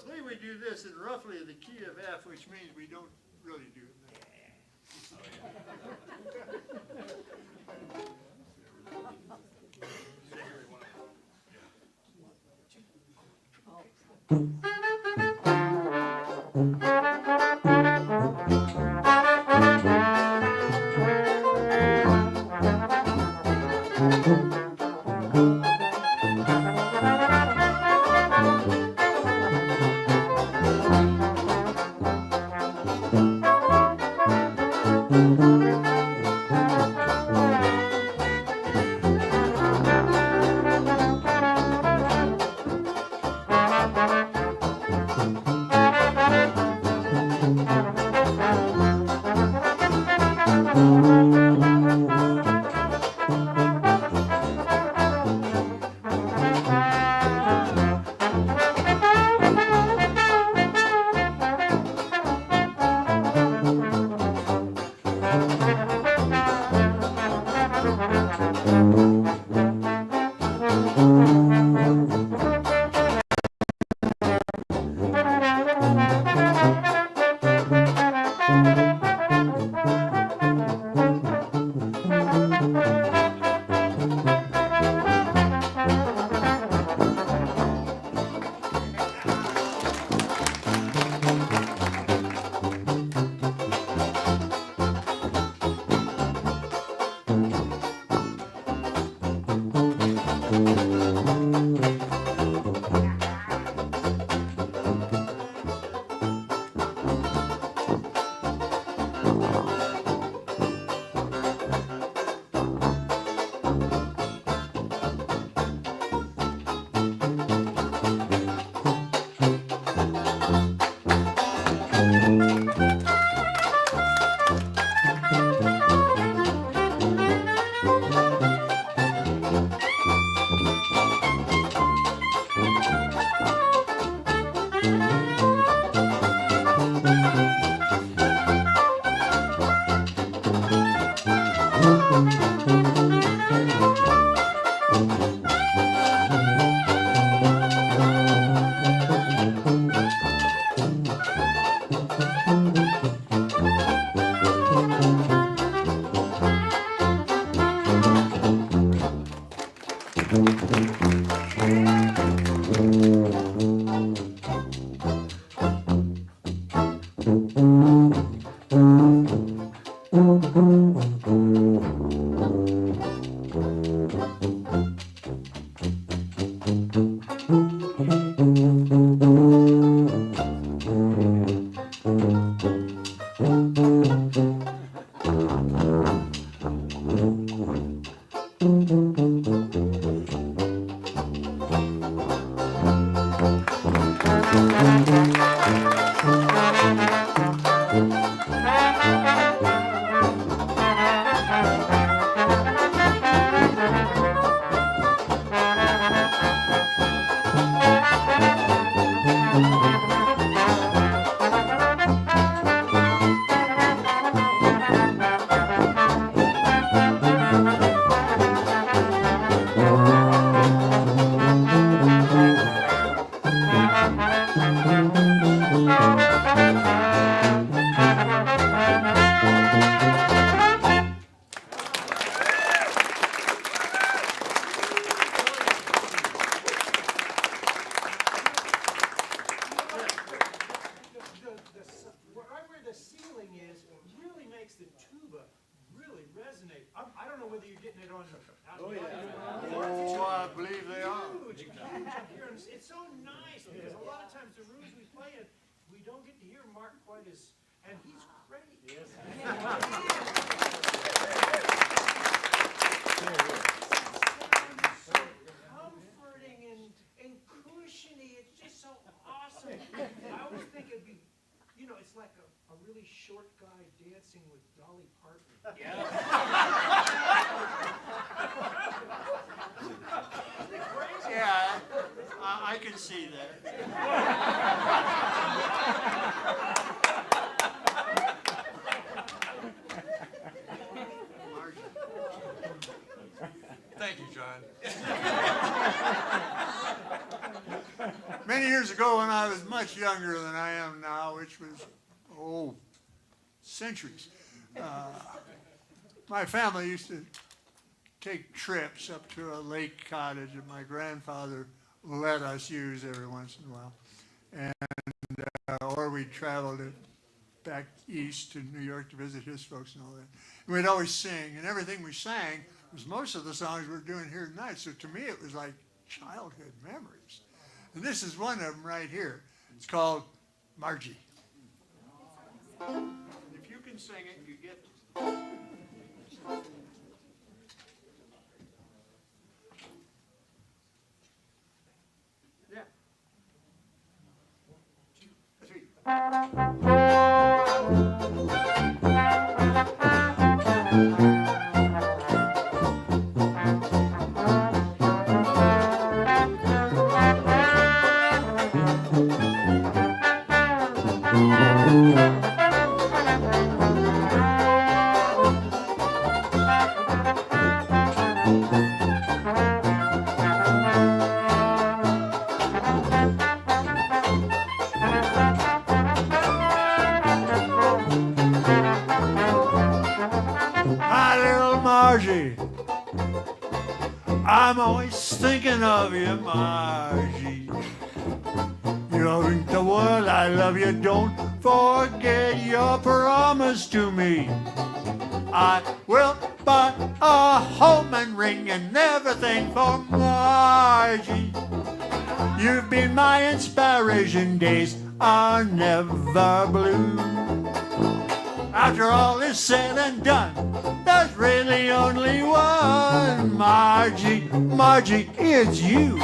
believe we do this in roughly the key of F, which means we don't really do it. whether you're getting it on. Oh, I believe they are. Huge appearance. It's so nice because a lot of times the rooms we play in, we don't get to hear Mark quite as, and he's great. Yes. So comforting and cushiony. It's just so awesome. I always think it'd be, you know, it's like a really short guy dancing with Dolly Parton. Yeah, I can see that. Thank you, John. Many years ago when I was much younger than I am now, which was, centuries, my family used to take trips up to a lake cottage that my grandfather let us use every once in a while. And, or we'd travel back east to New York to visit his folks and all that. And we'd always sing, and everything we sang was most of the songs we're doing here tonight. So to me, it was like childhood memories. And this is one of them right here. It's called Margie. If you can sing it, you get it. Yeah. 1, 2, 3. My little Margie, I'm always thinking of you, Margie. You're in the world, I love you, don't forget your promise to me. I will buy a home and ring and everything for Margie. You've been my inspiration, days are never blue. After all is said and done, there's really only one Margie. Margie, it's you.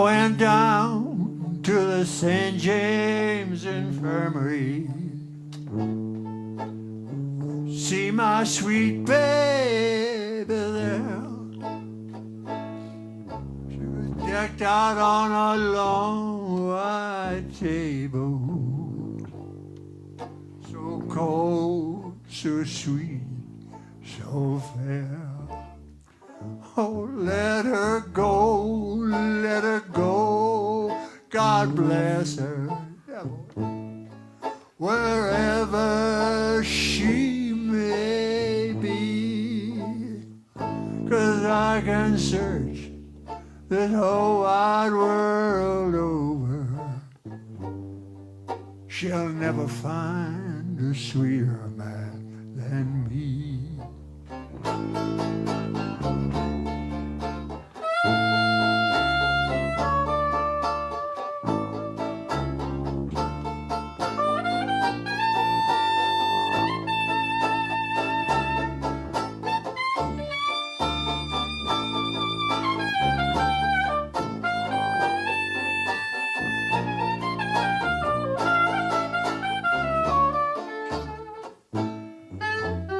went down to the St. James Infirmary. See my sweet baby there. She was decked out on a long white table. So cold, so sweet, so fair. Oh, let her go, let her go. God bless her, wherever she may be. 'Cause I can search this whole wide world over. She'll never find a sweeter man than me.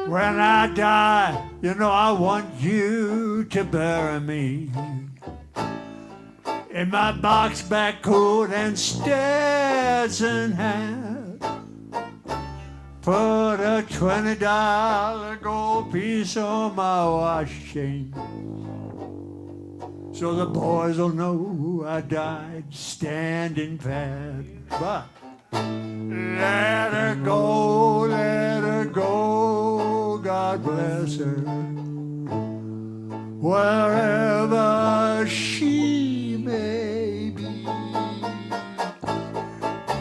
When I die, you know I want you to bury me in my box-back coat and Stetson hat. Put a $20 gold piece on my watch chain, so the boys will know I died standing pat. But let her go, let her go, God bless her, wherever she may be.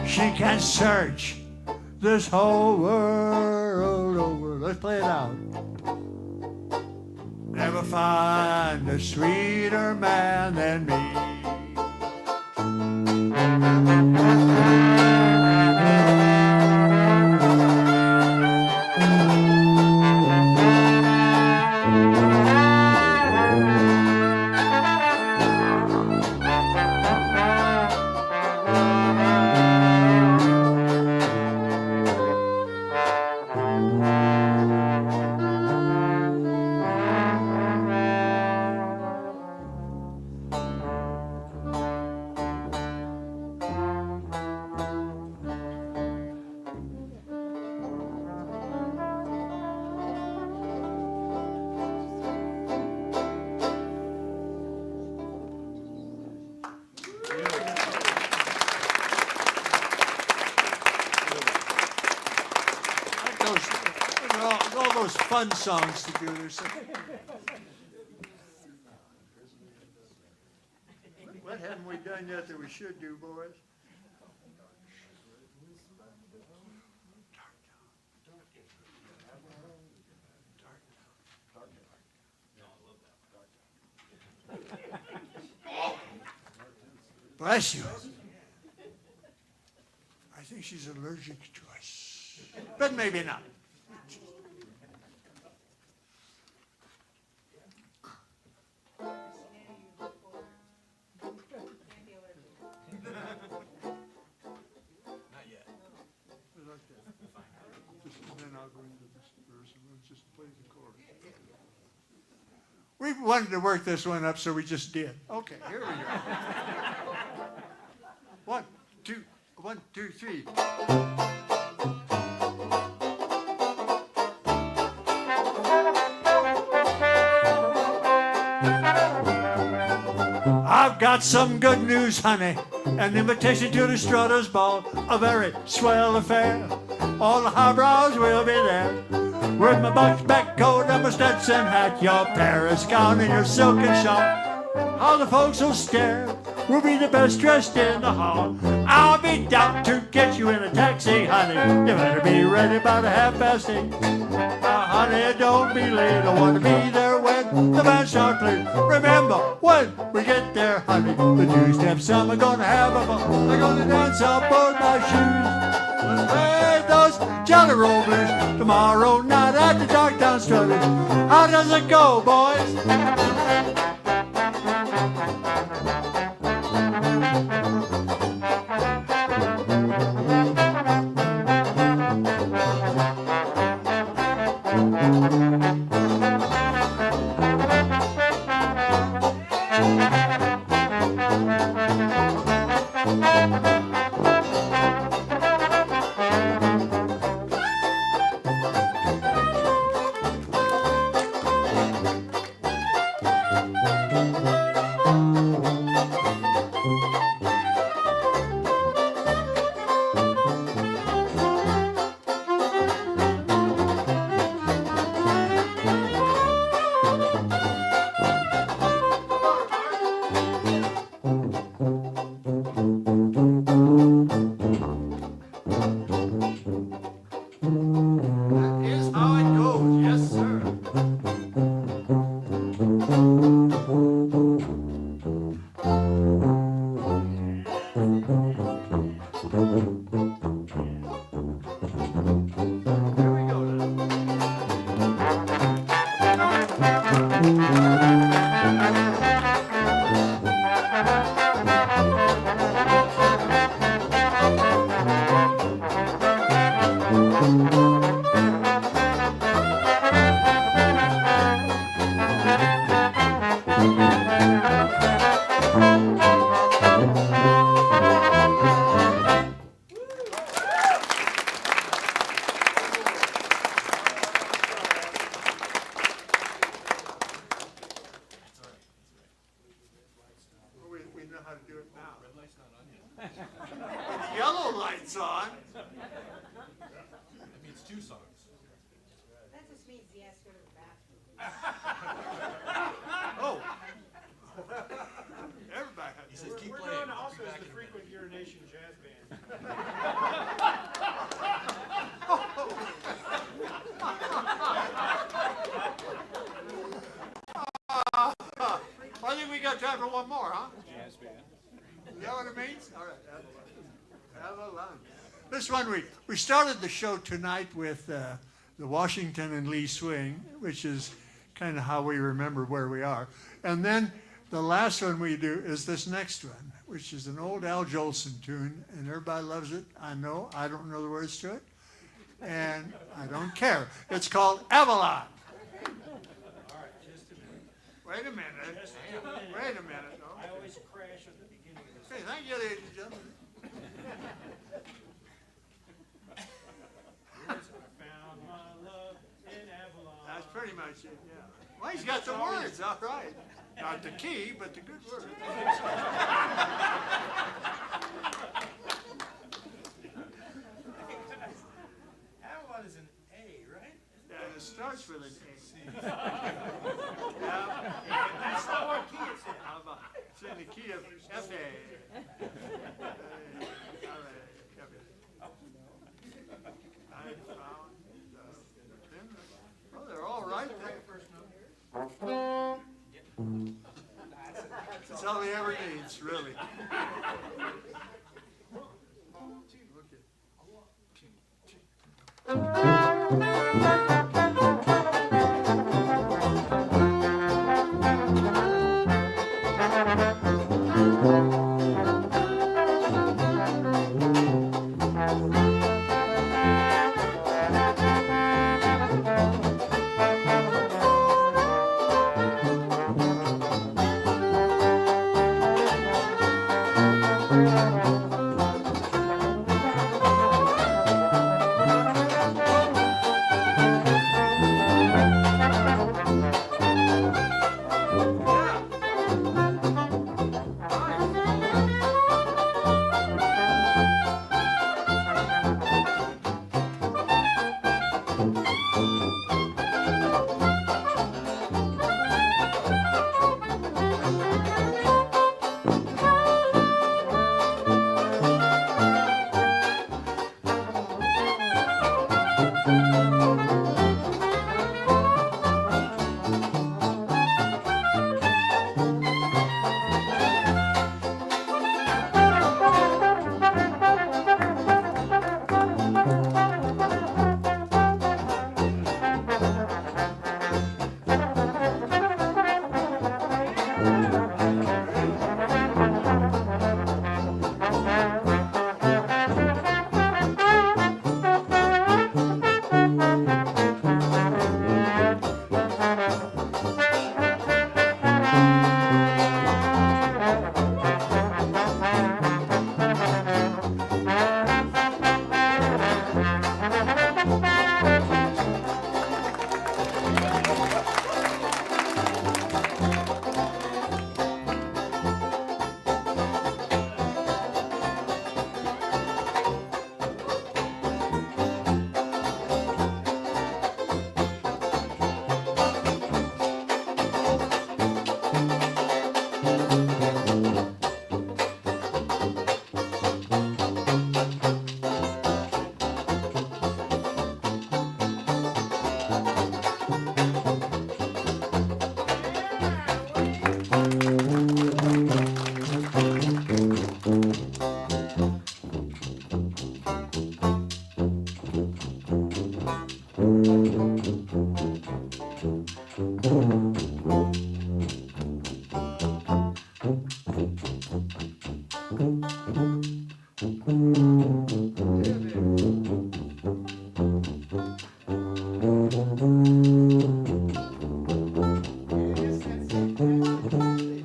She can search this whole world over. Let's play it out. Never find a sweeter man than me. All those fun songs to do. What haven't we done yet that we should do, boys? Bless you. I think she's allergic to us, but maybe not. We wanted to work this one up, so we just did. Okay, here we go. 1, 2, 1, 2, 3. I've got some good news, honey. An invitation to the Strutters Ball, a very swell affair. All the highbrows will be there, with my box-back coat and my Stetson hat, your Paris gown and your silken shawl. How the folks will stare. We'll be the best dressed in the hall. I'll be down to get you in a taxi, honey. You better be ready about 8:30. Now, honey, don't be late. I want to be there when the band starts playing. Remember, when we get there, honey, the two-step some are gonna have a ball. They're gonna dance up on my shoes. Play those Jelly Roll Blues tomorrow night at the Darktown Strutters. How does it go, boys? That is how it goes, yes, sir. Here we go now. Well, we know how to do it now. Red light's not on yet. When the yellow light's on, That means 2 songs. That just means he has to go to the bathroom. oh. Everybody has. He says, keep We're playing. known I'll also be as back the in a frequent minute. urination jazz band. I think we got time for one more, huh? Jazz band. Is that what it means? All right. Have a lunch. This one we started the show tonight with the Washington and Lee Swing, which is kind of how we remember where we are. And then the last one we do is this next one, which is an old Al Jolson tune, and everybody loves it. I know. I don't know the words to it, and I don't care. It's called Avalon. Wait a minute. Wait a minute. No. I always crash at the beginning of this. Hey, thank you, ladies and gentlemen. I found my love in Avalon. That's pretty much it, yeah. Well, he's got the words, all right. Not the key, but the good words. Avalon is an A, right? Yeah, it starts with an A. Yeah. That's not what key it's in. How about, it's in the key of F-A. All right, F-A. I found the pin. Oh, they're all right there. That's all he ever needs, really. Thank you, ladies and gentlemen.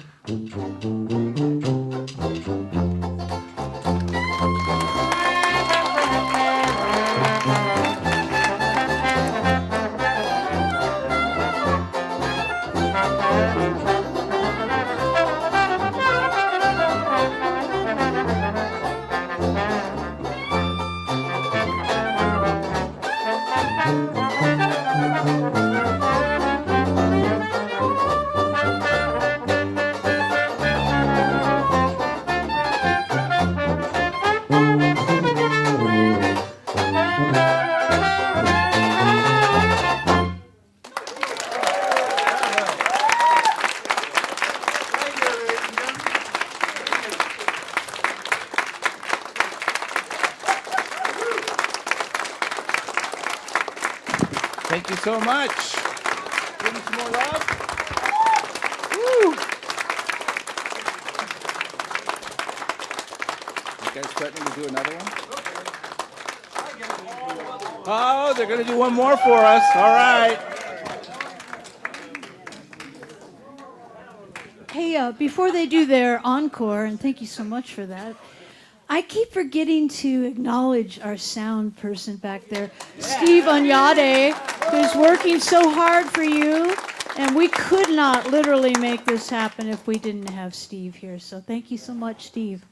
Thank you so much. Give them some more love. Woo. You guys threatening to do another one? Oh, they're going to do one more for us. All right. Hey, before they do their encore, and thank you so much for that, I keep forgetting to acknowledge our sound person back there, Steve Onyade, who's working so hard for you. And we could not literally make this happen if we didn't have Steve here. So thank you so much, Steve.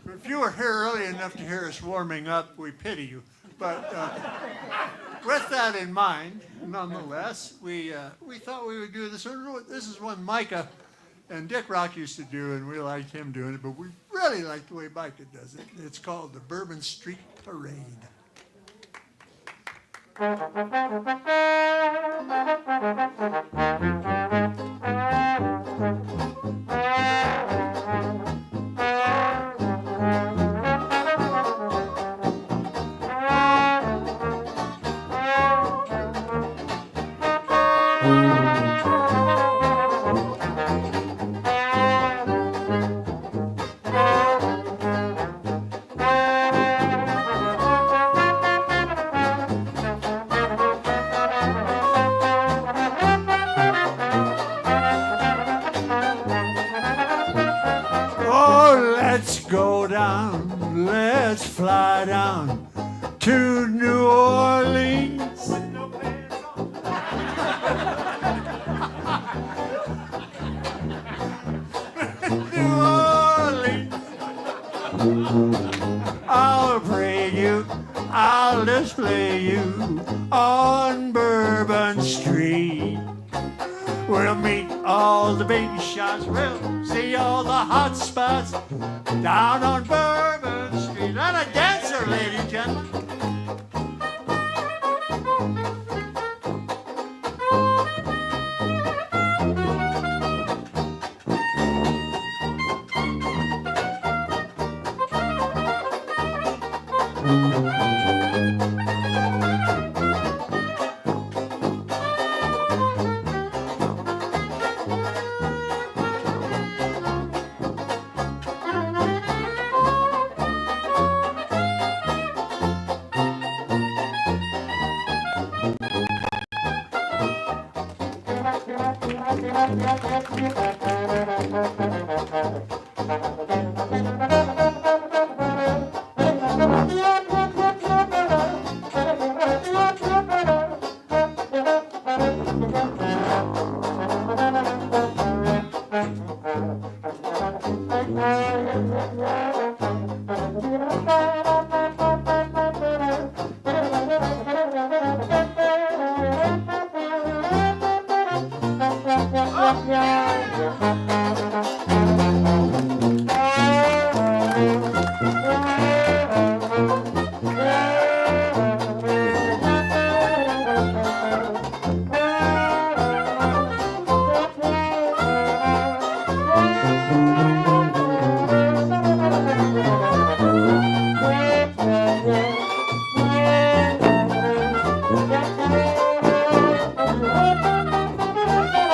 If you were here early enough to hear us warming up, we pity you. But with that in mind, nonetheless, we thought we would do this one. This is one Micah and Dick Rock used to do, and we liked him doing it, but we really like the way Micah does it. It's called the Bourbon Street Parade. Oh, let's go down, let's fly down to New Orleans. New Orleans. I'll parade you, I'll display you on Bourbon Street. We'll meet all the baby shots, we'll see all the hot spots down on Bourbon Street. And a dancer, ladies and gentlemen.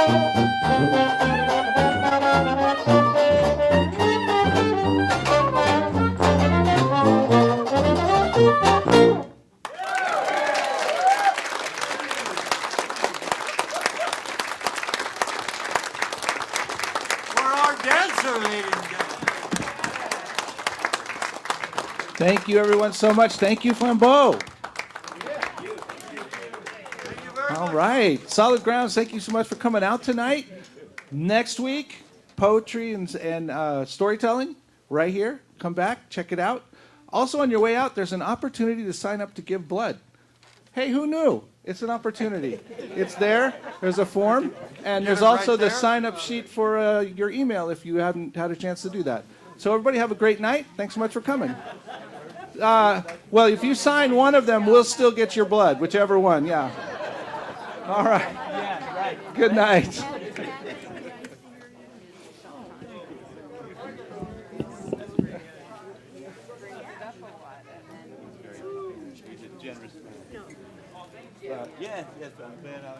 For our dancer, ladies and gentlemen. Thank you, everyone, so much. Thank you, Flambeaux. Thank you very much. All right. Solid Grounds, thank you so much for coming out tonight. Next week, poetry and storytelling right here. Come back, check it out. Also, on your way out, there's an opportunity to sign up to give blood. Hey, who knew? It's an opportunity. It's there. There's a form. And there's it right also the there. sign-up sheet for your email if you haven't had a chance to do that. So everybody have a great night. Thanks so much for coming. Well, if you sign one of them, we'll still get your blood, whichever one, yeah. All right. Good night. Yes, I'm glad I